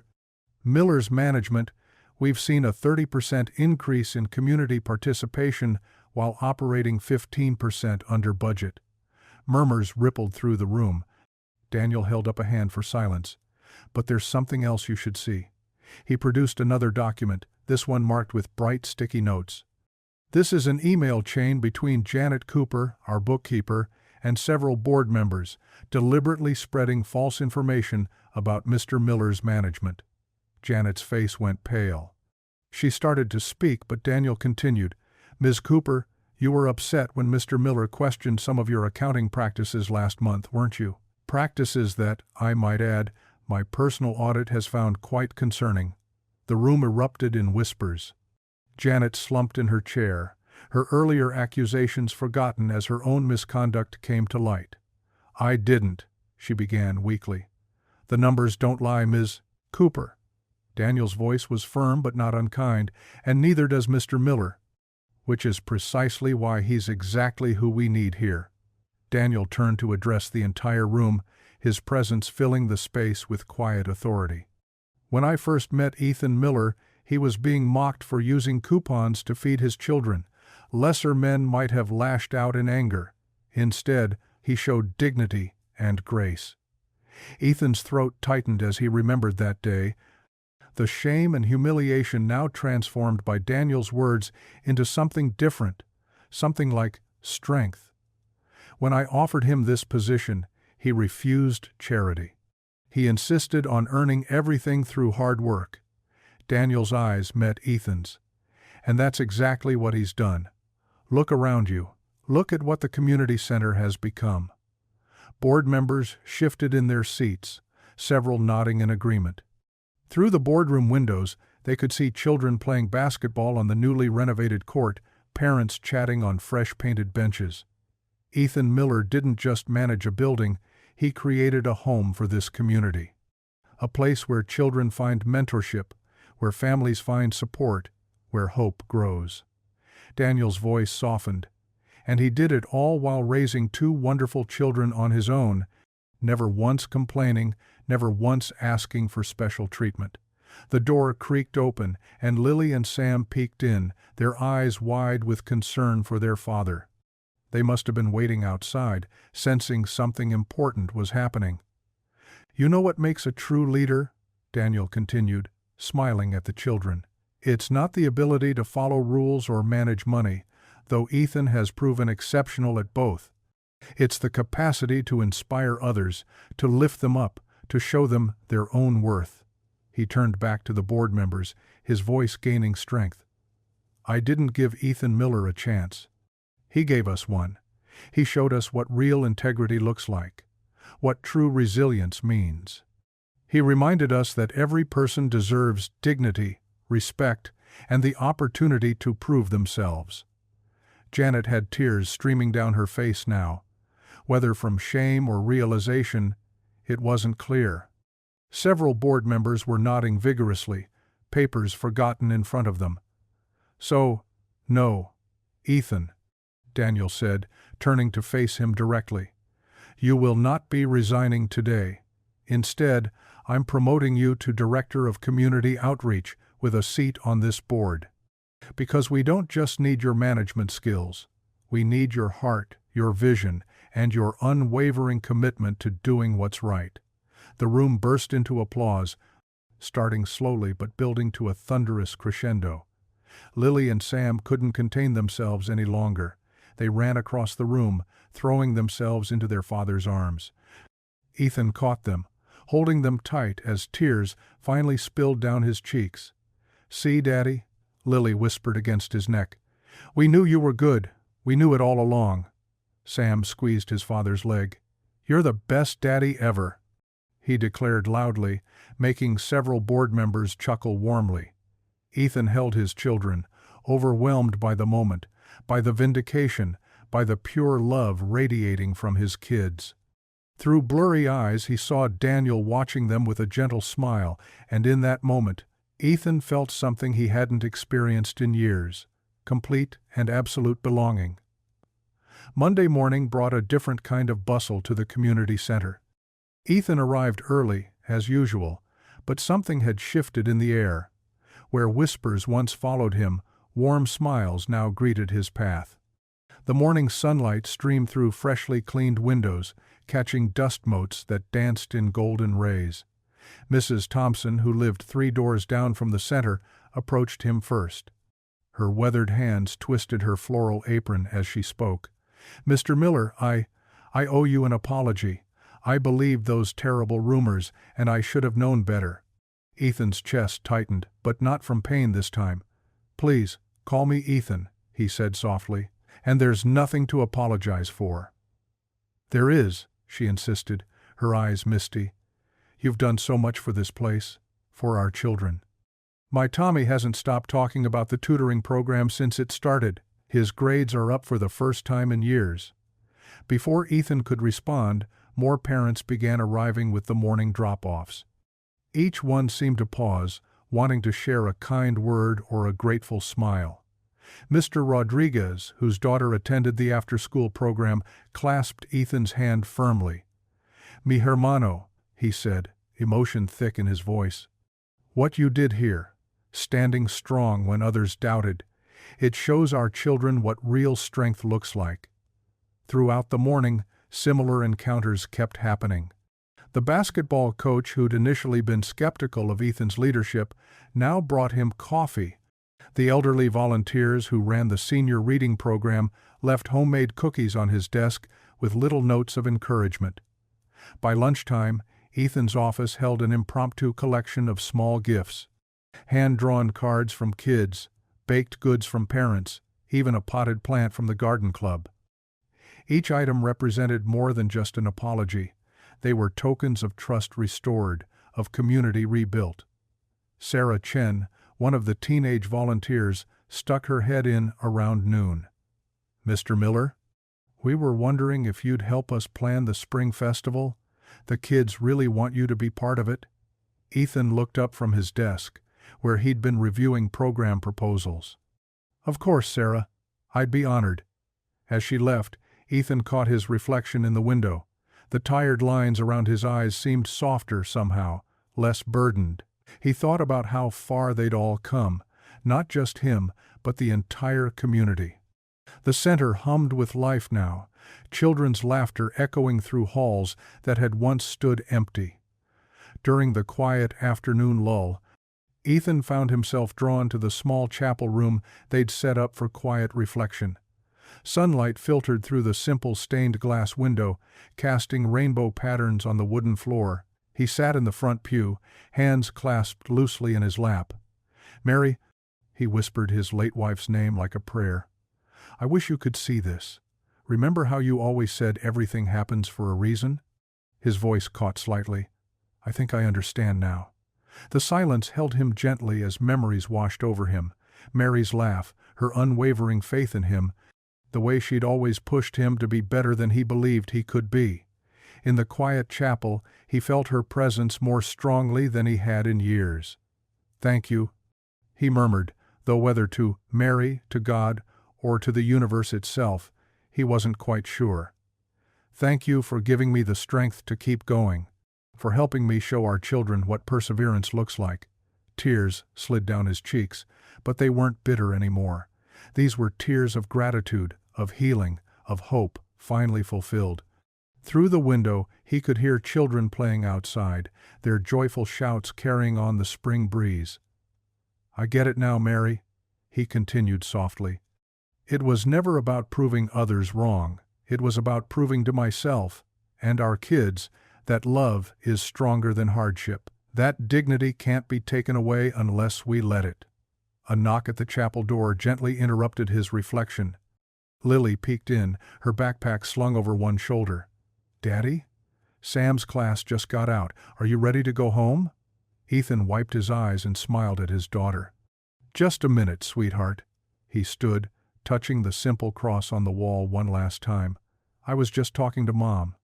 Miller's management, we've seen a 30% increase in community participation while operating 15% under budget. Murmurs rippled through the room. Daniel held up a hand for silence. But there's something else you should see. He produced another document, this one marked with bright sticky notes. This is an email chain between Janet Cooper, our bookkeeper, and several board members, deliberately spreading false information about Mr. Miller's management. Janet's face went pale. She started to speak, but Daniel continued, Ms. Cooper, you were upset when Mr. Miller questioned some of your accounting practices last month, weren't you? Practices that, I might add, my personal audit has found quite concerning. The room erupted in whispers. Janet slumped in her chair, her earlier accusations forgotten as her own misconduct came to light. I didn't, she began weakly. The numbers don't lie, Ms. Cooper. Daniel's voice was firm but not unkind, and neither does Mr. Miller. Which is precisely why he's exactly who we need here. Daniel turned to address the entire room, his presence filling the space with quiet authority. When I first met Ethan Miller, he was being mocked for using coupons to feed his children. Lesser men might have lashed out in anger. Instead, he showed dignity and grace. Ethan's throat tightened as he remembered that day, the shame and humiliation now transformed by Daniel's words into something different, something like strength. When I offered him this position, he refused charity. He insisted on earning everything through hard work. Daniel's eyes met Ethan's. And that's exactly what he's done. Look around you. Look at what the community center has become. Board members shifted in their seats, several nodding in agreement. Through the boardroom windows, they could see children playing basketball on the newly renovated court, parents chatting on fresh-painted benches. Ethan Miller didn't just manage a building, he created a home for this community. A place where children find mentorship, where families find support, where hope grows. Daniel's voice softened, and he did it all while raising two wonderful children on his own, never once complaining, never once asking for special treatment. The door creaked open, and Lily and Sam peeked in, their eyes wide with concern for their father. They must have been waiting outside, sensing something important was happening. "You know what makes a true leader?" Daniel continued, smiling at the children. "It's not the ability to follow rules or manage money, though Ethan has proven exceptional at both. It's the capacity to inspire others, to lift them up, to show them their own worth." He turned back to the board members, his voice gaining strength. "I didn't give Ethan Miller a chance. He gave us one. He showed us what real integrity looks like, what true resilience means. He reminded us that every person deserves dignity, respect, and the opportunity to prove themselves." Janet had tears streaming down her face now. Whether from shame or realization, it wasn't clear. Several board members were nodding vigorously, papers forgotten in front of them. "So, no, Ethan," Daniel said, turning to face him directly. "You will not be resigning today. Instead, I'm promoting you to Director of Community Outreach with a seat on this board. Because we don't just need your management skills. We need your heart, your vision, and your unwavering commitment to doing what's right." The room burst into applause, starting slowly but building to a thunderous crescendo. Lily and Sam couldn't contain themselves any longer. They ran across the room, throwing themselves into their father's arms. Ethan caught them, holding them tight as tears finally spilled down his cheeks. "See, Daddy," Lily whispered against his neck. "We knew you were good. We knew it all along." Sam squeezed his father's leg. "You're the best daddy ever," he declared loudly, making several board members chuckle warmly. Ethan held his children, overwhelmed by the moment, by the vindication, by the pure love radiating from his kids. Through blurry eyes he saw Daniel watching them with a gentle smile, and in that moment, Ethan felt something he hadn't experienced in years: complete and absolute belonging. Monday morning brought a different kind of bustle to the community center. Ethan arrived early, as usual, but something had shifted in the air. Where whispers once followed him, warm smiles now greeted his path. The morning sunlight streamed through freshly cleaned windows, catching dust motes that danced in golden rays. Mrs. Thompson, who lived 3 doors down from the center, approached him first. Her weathered hands twisted her floral apron as she spoke. "Mr. Miller, I owe you an apology. I believed those terrible rumors, and I should have known better." Ethan's chest tightened, but not from pain this time. "Please, call me Ethan," he said softly, "and there's nothing to apologize for." "There is," she insisted, her eyes misty. "You've done so much for this place, for our children." "My Tommy hasn't stopped talking about the tutoring program since it started. His grades are up for the first time in years." Before Ethan could respond, more parents began arriving with the morning drop-offs. Each one seemed to pause, wanting to share a kind word or a grateful smile. Mr. Rodriguez, whose daughter attended the after-school program, clasped Ethan's hand firmly. "Mi hermano," he said, emotion thick in his voice. "What you did here, standing strong when others doubted, it shows our children what real strength looks like." Throughout the morning, similar encounters kept happening. The basketball coach, who'd initially been skeptical of Ethan's leadership, now brought him coffee. The elderly volunteers who ran the senior reading program left homemade cookies on his desk with little notes of encouragement. By lunchtime, Ethan's office held an impromptu collection of small gifts. Hand-drawn cards from kids, baked goods from parents, even a potted plant from the garden club. Each item represented more than just an apology. They were tokens of trust restored, of community rebuilt. Sarah Chen, one of the teenage volunteers, stuck her head in around noon. "Mr. Miller? We were wondering if you'd help us plan the spring festival. The kids really want you to be part of it." Ethan looked up from his desk, where he'd been reviewing program proposals. "Of course, Sarah. I'd be honored." As she left, Ethan caught his reflection in the window. The tired lines around his eyes seemed softer somehow, less burdened. He thought about how far they'd all come, not just him, but the entire community. The center hummed with life now, children's laughter echoing through halls that had once stood empty. During the quiet afternoon lull, Ethan found himself drawn to the small chapel room they'd set up for quiet reflection. Sunlight filtered through the simple stained glass window, casting rainbow patterns on the wooden floor. He sat in the front pew, hands clasped loosely in his lap. "Mary," he whispered his late wife's name like a prayer, "I wish you could see this. Remember how you always said everything happens for a reason?" His voice caught slightly. "I think I understand now." The silence held him gently as memories washed over him. Mary's laugh, her unwavering faith in him, the way she'd always pushed him to be better than he believed he could be. In the quiet chapel, he felt her presence more strongly than he had in years. "Thank you," he murmured, though whether to Mary, to God, or to the universe itself, he wasn't quite sure. "Thank you for giving me the strength to keep going, for helping me show our children what perseverance looks like." Tears slid down his cheeks, but they weren't bitter anymore. These were tears of gratitude, of healing, of hope, finally fulfilled. Through the window, he could hear children playing outside, their joyful shouts carrying on the spring breeze. "I get it now, Mary," he continued softly. "It was never about proving others wrong. It was about proving to myself, and our kids, that love is stronger than hardship. That dignity can't be taken away unless we let it." A knock at the chapel door gently interrupted his reflection. Lily peeked in, her backpack slung over one shoulder. "Daddy? Sam's class just got out. Are you ready to go home?" Ethan wiped his eyes and smiled at his daughter. "Just a minute, sweetheart." He stood, touching the simple cross on the wall one last time. "I was just talking to Mom."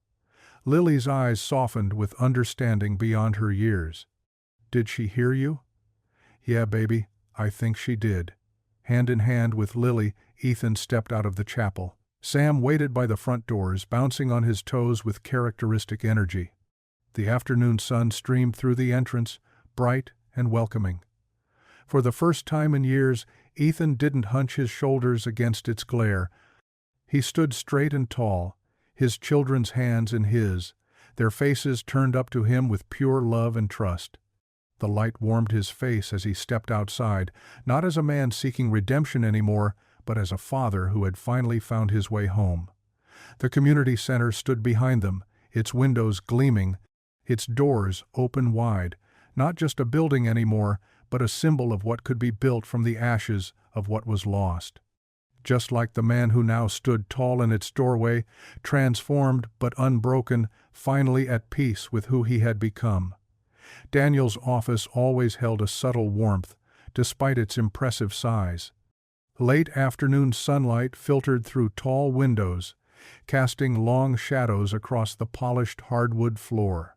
Lily's eyes softened with understanding beyond her years. "Did she hear you?" "Yeah, baby, I think she did." Hand in hand with Lily, Ethan stepped out of the chapel. Sam waited by the front doors, bouncing on his toes with characteristic energy. The afternoon sun streamed through the entrance, bright and welcoming. For the first time in years, Ethan didn't hunch his shoulders against its glare. He stood straight and tall, his children's hands in his, their faces turned up to him with pure love and trust. The light warmed his face as he stepped outside, not as a man seeking redemption anymore, but as a father who had finally found his way home. The community center stood behind them, its windows gleaming, its doors open wide, not just a building anymore, but a symbol of what could be built from the ashes of what was lost. Just like the man who now stood tall in its doorway, transformed but unbroken, finally at peace with who he had become. Daniel's office always held a subtle warmth, despite its impressive size. Late afternoon sunlight filtered through tall windows, casting long shadows across the polished hardwood floor.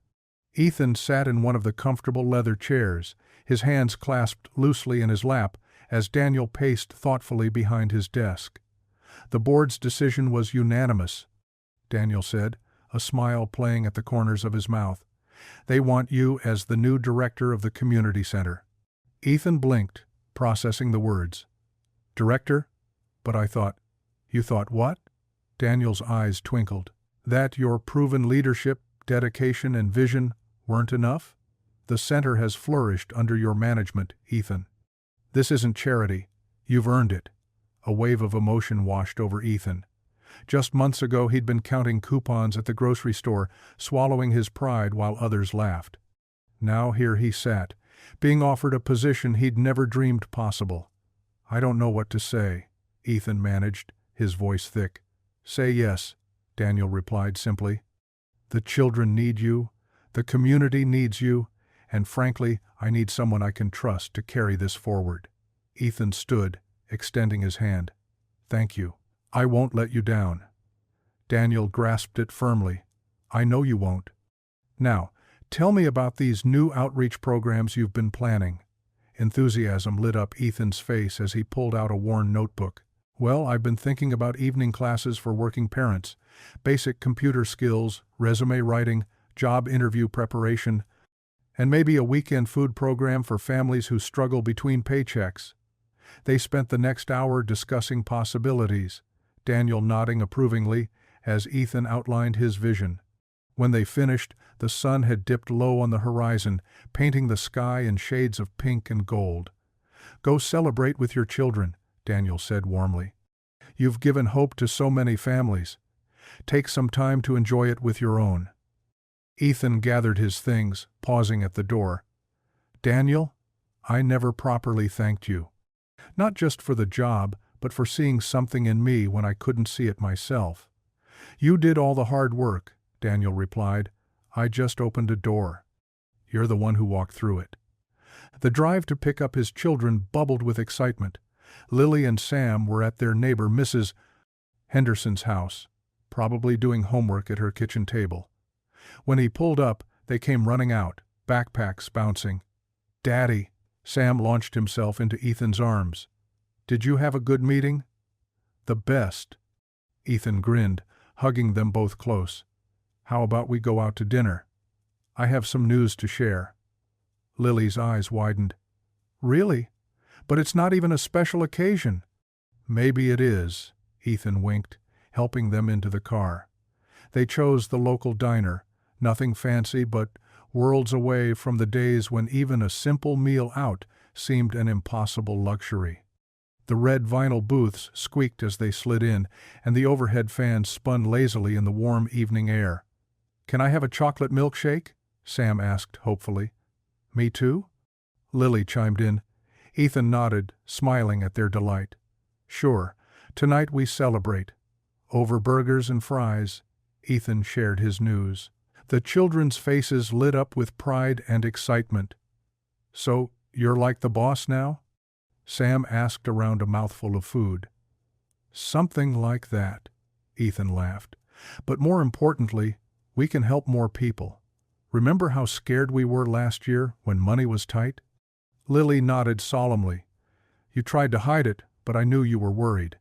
Ethan sat in one of the comfortable leather chairs, his hands clasped loosely in his lap, as Daniel paced thoughtfully behind his desk. "The board's decision was unanimous," Daniel said, a smile playing at the corners of his mouth. "They want you as the new director of the community center." Ethan blinked, processing the words. "Director? But I thought—" "You thought what?" Daniel's eyes twinkled. "That your proven leadership, dedication, and vision weren't enough? The center has flourished under your management, Ethan. This isn't charity. You've earned it." A wave of emotion washed over Ethan. Just months ago he'd been counting coupons at the grocery store, swallowing his pride while others laughed. Now here he sat, being offered a position he'd never dreamed possible. "I don't know what to say," Ethan managed, his voice thick. "Say yes," Daniel replied simply. "The children need you, the community needs you, and frankly, I need someone I can trust to carry this forward." Ethan stood, extending his hand. "Thank you. I won't let you down." Daniel grasped it firmly. "I know you won't. Now, tell me about these new outreach programs you've been planning." Enthusiasm lit up Ethan's face as he pulled out a worn notebook. "Well, I've been thinking about evening classes for working parents, basic computer skills, resume writing, job interview preparation, and maybe a weekend food program for families who struggle between paychecks." They spent the next hour discussing possibilities, Daniel nodding approvingly as Ethan outlined his vision. When they finished, the sun had dipped low on the horizon, painting the sky in shades of pink and gold. "Go celebrate with your children," Daniel said warmly. "You've given hope to so many families. Take some time to enjoy it with your own." Ethan gathered his things, pausing at the door. "Daniel, I never properly thanked you. Not just for the job, but for seeing something in me when I couldn't see it myself." "You did all the hard work," Daniel replied. "I just opened a door. You're the one who walked through it." The drive to pick up his children bubbled with excitement. Lily and Sam were at their neighbor Mrs. Henderson's house, probably doing homework at her kitchen table. When he pulled up, they came running out, backpacks bouncing. "Daddy!" Sam launched himself into Ethan's arms. "Did you have a good meeting?" "The best." Ethan grinned, hugging them both close. "How about we go out to dinner? I have some news to share." Lily's eyes widened. "Really? But it's not even a special occasion." "Maybe it is," Ethan winked, helping them into the car. They chose the local diner, nothing fancy but worlds away from the days when even a simple meal out seemed an impossible luxury. The red vinyl booths squeaked as they slid in, and the overhead fans spun lazily in the warm evening air. "Can I have a chocolate milkshake?" Sam asked hopefully. "Me too?" Lily chimed in. Ethan nodded, smiling at their delight. "Sure, tonight we celebrate." Over burgers and fries, Ethan shared his news. The children's faces lit up with pride and excitement. "So, you're like the boss now?" Sam asked around a mouthful of food. "Something like that," Ethan laughed. "But more importantly, we can help more people. Remember how scared we were last year when money was tight?" Lily nodded solemnly. "You tried to hide it, but I knew you were worried.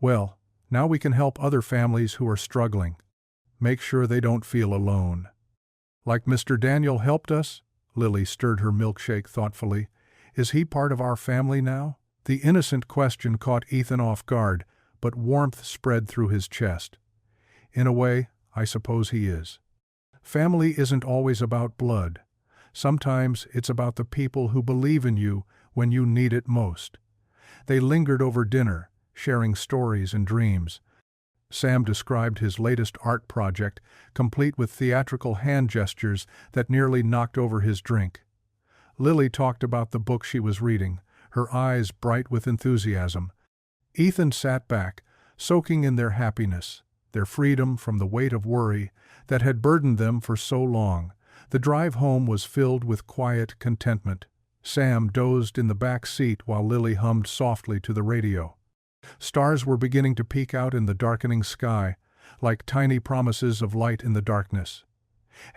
Well, now we can help other families who are struggling. Make sure they don't feel alone." "Like Mr. Daniel helped us?" Lily stirred her milkshake thoughtfully. "Is he part of our family now?" The innocent question caught Ethan off guard, but warmth spread through his chest. "In a way, I suppose he is. Family isn't always about blood. Sometimes it's about the people who believe in you when you need it most." They lingered over dinner, sharing stories and dreams. Sam described his latest art project, complete with theatrical hand gestures that nearly knocked over his drink. Lily talked about the book she was reading, her eyes bright with enthusiasm. Ethan sat back, soaking in their happiness, their freedom from the weight of worry that had burdened them for so long. The drive home was filled with quiet contentment. Sam dozed in the back seat while Lily hummed softly to the radio. Stars were beginning to peek out in the darkening sky, like tiny promises of light in the darkness.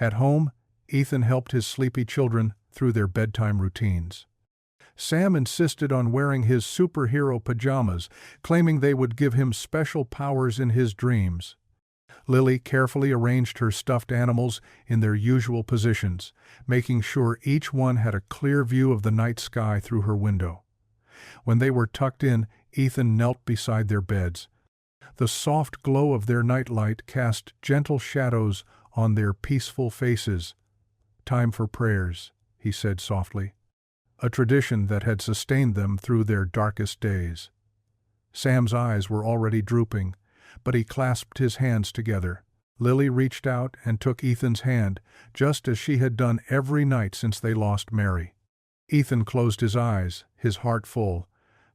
At home, Ethan helped his sleepy children through their bedtime routines. Sam insisted on wearing his superhero pajamas, claiming they would give him special powers in his dreams. Lily carefully arranged her stuffed animals in their usual positions, making sure each one had a clear view of the night sky through her window. When they were tucked in, Ethan knelt beside their beds. The soft glow of their nightlight cast gentle shadows on their peaceful faces. "Time for prayers," he said softly, a tradition that had sustained them through their darkest days. Sam's eyes were already drooping, but he clasped his hands together. Lily reached out and took Ethan's hand, just as she had done every night since they lost Mary. Ethan closed his eyes, his heart full.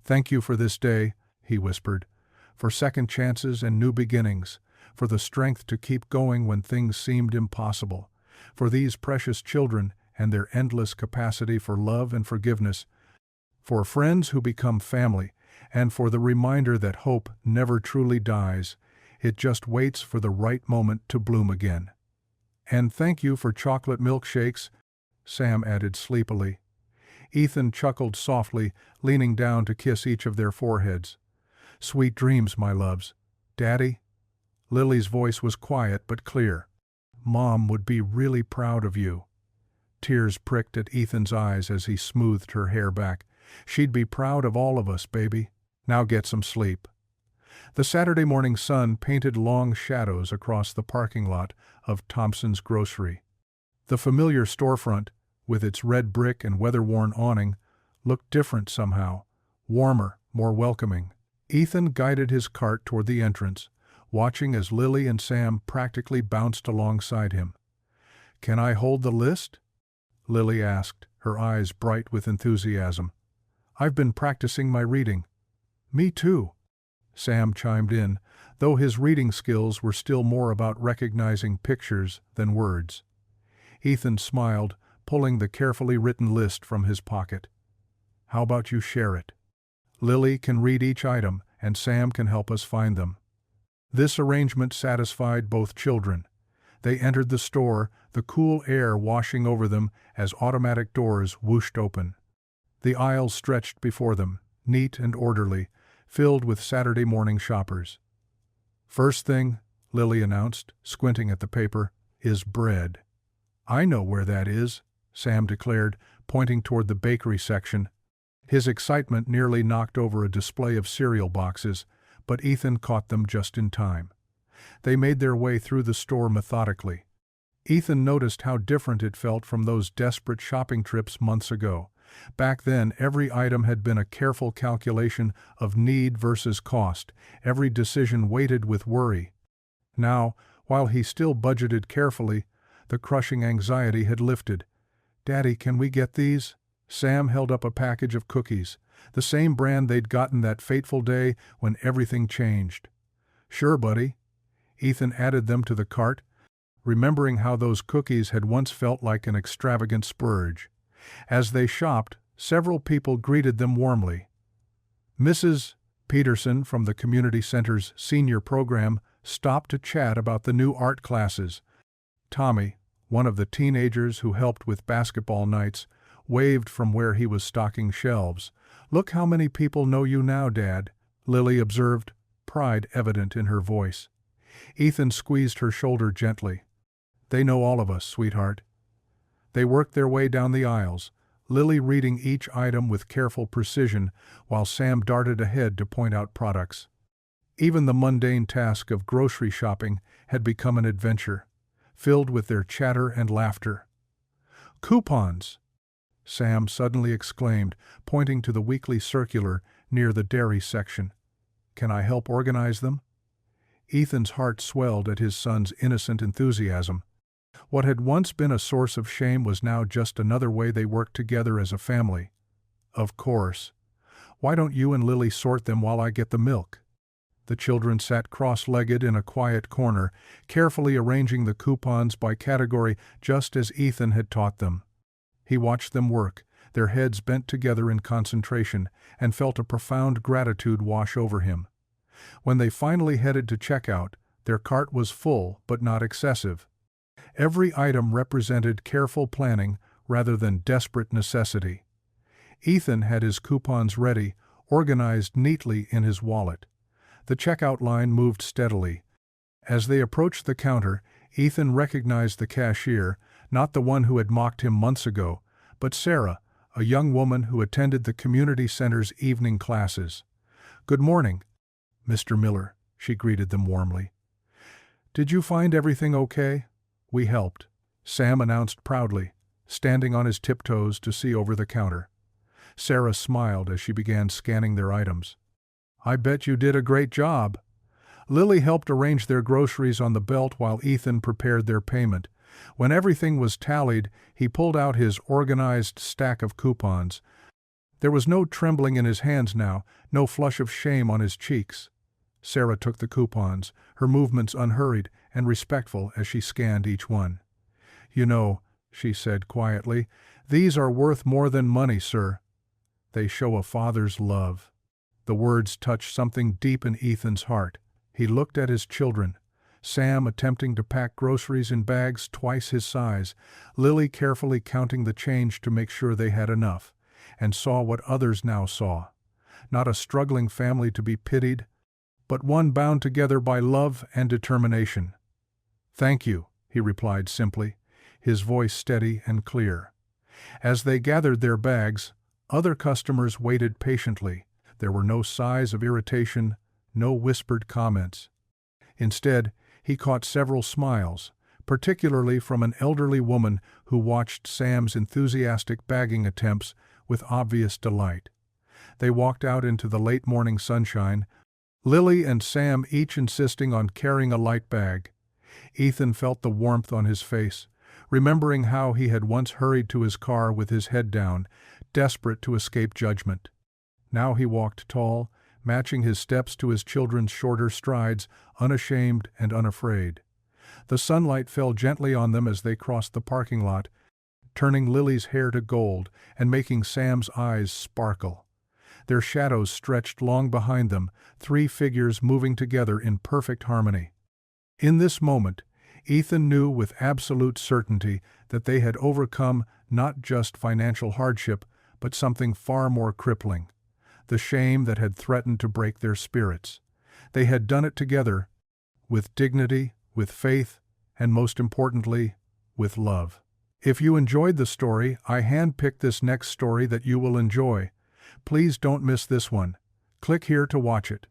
"Thank you for this day," he whispered, "for second chances and new beginnings, for the strength to keep going when things seemed impossible, for these precious children and their endless capacity for love and forgiveness, for friends who become family, and for the reminder that hope never truly dies, it just waits for the right moment to bloom again. And thank you for chocolate milkshakes, Sam added sleepily. Ethan chuckled softly, leaning down to kiss each of their foreheads. Sweet dreams, my loves. Daddy? Lily's voice was quiet but clear. Mom would be really proud of you. Tears pricked at Ethan's eyes as he smoothed her hair back. She'd be proud of all of us, baby. Now get some sleep. The Saturday morning sun painted long shadows across the parking lot of Thompson's Grocery. The familiar storefront, with its red brick and weather-worn awning, looked different somehow, warmer, more welcoming. Ethan guided his cart toward the entrance, watching as Lily and Sam practically bounced alongside him. "Can I hold the list?" Lily asked, her eyes bright with enthusiasm. "I've been practicing my reading." "Me too," Sam chimed in, though his reading skills were still more about recognizing pictures than words. Ethan smiled, pulling the carefully written list from his pocket. "How about you share it? Lily can read each item, and Sam can help us find them." This arrangement satisfied both children. They entered the store, the cool air washing over them as automatic doors whooshed open. The aisles stretched before them, neat and orderly, filled with Saturday morning shoppers. "First thing," Lily announced, squinting at the paper, "is bread." "I know where that is," Sam declared, pointing toward the bakery section. His excitement nearly knocked over a display of cereal boxes, but Ethan caught them just in time. They made their way through the store methodically. Ethan noticed how different it felt from those desperate shopping trips months ago. Back then, every item had been a careful calculation of need versus cost, every decision weighted with worry. Now, while he still budgeted carefully, the crushing anxiety had lifted. "Daddy, can we get these?" Sam held up a package of cookies, the same brand they'd gotten that fateful day when everything changed. "Sure, buddy." Ethan added them to the cart, remembering how those cookies had once felt like an extravagant splurge. As they shopped, several people greeted them warmly. Mrs. Peterson from the community center's senior program stopped to chat about the new art classes. Tommy, one of the teenagers who helped with basketball nights, waved from where he was stocking shelves. "Look how many people know you now, Dad," Lily observed, pride evident in her voice. Ethan squeezed her shoulder gently. "They know all of us, sweetheart." They worked their way down the aisles, Lily reading each item with careful precision while Sam darted ahead to point out products. Even the mundane task of grocery shopping had become an adventure, filled with their chatter and laughter. "Coupons!" Sam suddenly exclaimed, pointing to the weekly circular near the dairy section. "Can I help organize them?" Ethan's heart swelled at his son's innocent enthusiasm. What had once been a source of shame was now just another way they worked together as a family. "Of course. Why don't you and Lily sort them while I get the milk?" The children sat cross-legged in a quiet corner, carefully arranging the coupons by category just as Ethan had taught them. He watched them work, their heads bent together in concentration, and felt a profound gratitude wash over him. When they finally headed to checkout, their cart was full but not excessive. Every item represented careful planning rather than desperate necessity. Ethan had his coupons ready, organized neatly in his wallet. The checkout line moved steadily. As they approached the counter, Ethan recognized the cashier, not the one who had mocked him months ago, but Sarah, a young woman who attended the community center's evening classes. "Good morning, Mr. Miller," she greeted them warmly. "Did you find everything okay?" "We helped," Sam announced proudly, standing on his tiptoes to see over the counter. Sarah smiled as she began scanning their items. "I bet you did a great job." Lily helped arrange their groceries on the belt while Ethan prepared their payment. When everything was tallied, he pulled out his organized stack of coupons. There was no trembling in his hands now, no flush of shame on his cheeks. Sarah took the coupons, her movements unhurried and respectful as she scanned each one. "You know, she said quietly. "These are worth more than money, sir. They show a father's love." The words touched something deep in Ethan's heart. He looked at his children. Sam attempting to pack groceries in bags twice his size, Lily carefully counting the change to make sure they had enough, and saw what others now saw. Not a struggling family to be pitied, but one bound together by love and determination. "Thank you," he replied simply, his voice steady and clear. As they gathered their bags, other customers waited patiently. There were no sighs of irritation, no whispered comments. Instead, he caught several smiles, particularly from an elderly woman who watched Sam's enthusiastic bagging attempts with obvious delight. They walked out into the late morning sunshine, Lily and Sam each insisting on carrying a light bag. Ethan felt the warmth on his face, remembering how he had once hurried to his car with his head down, desperate to escape judgment. Now he walked tall, matching his steps to his children's shorter strides, unashamed and unafraid. The sunlight fell gently on them as they crossed the parking lot, turning Lily's hair to gold and making Sam's eyes sparkle. Their shadows stretched long behind them, three figures moving together in perfect harmony. In this moment, Ethan knew with absolute certainty that they had overcome not just financial hardship, but something far more crippling: the shame that had threatened to break their spirits. They had done it together, with dignity, with faith, and most importantly, with love. If you enjoyed the story, I handpicked this next story that you will enjoy. Please don't miss this one. Click here to watch it.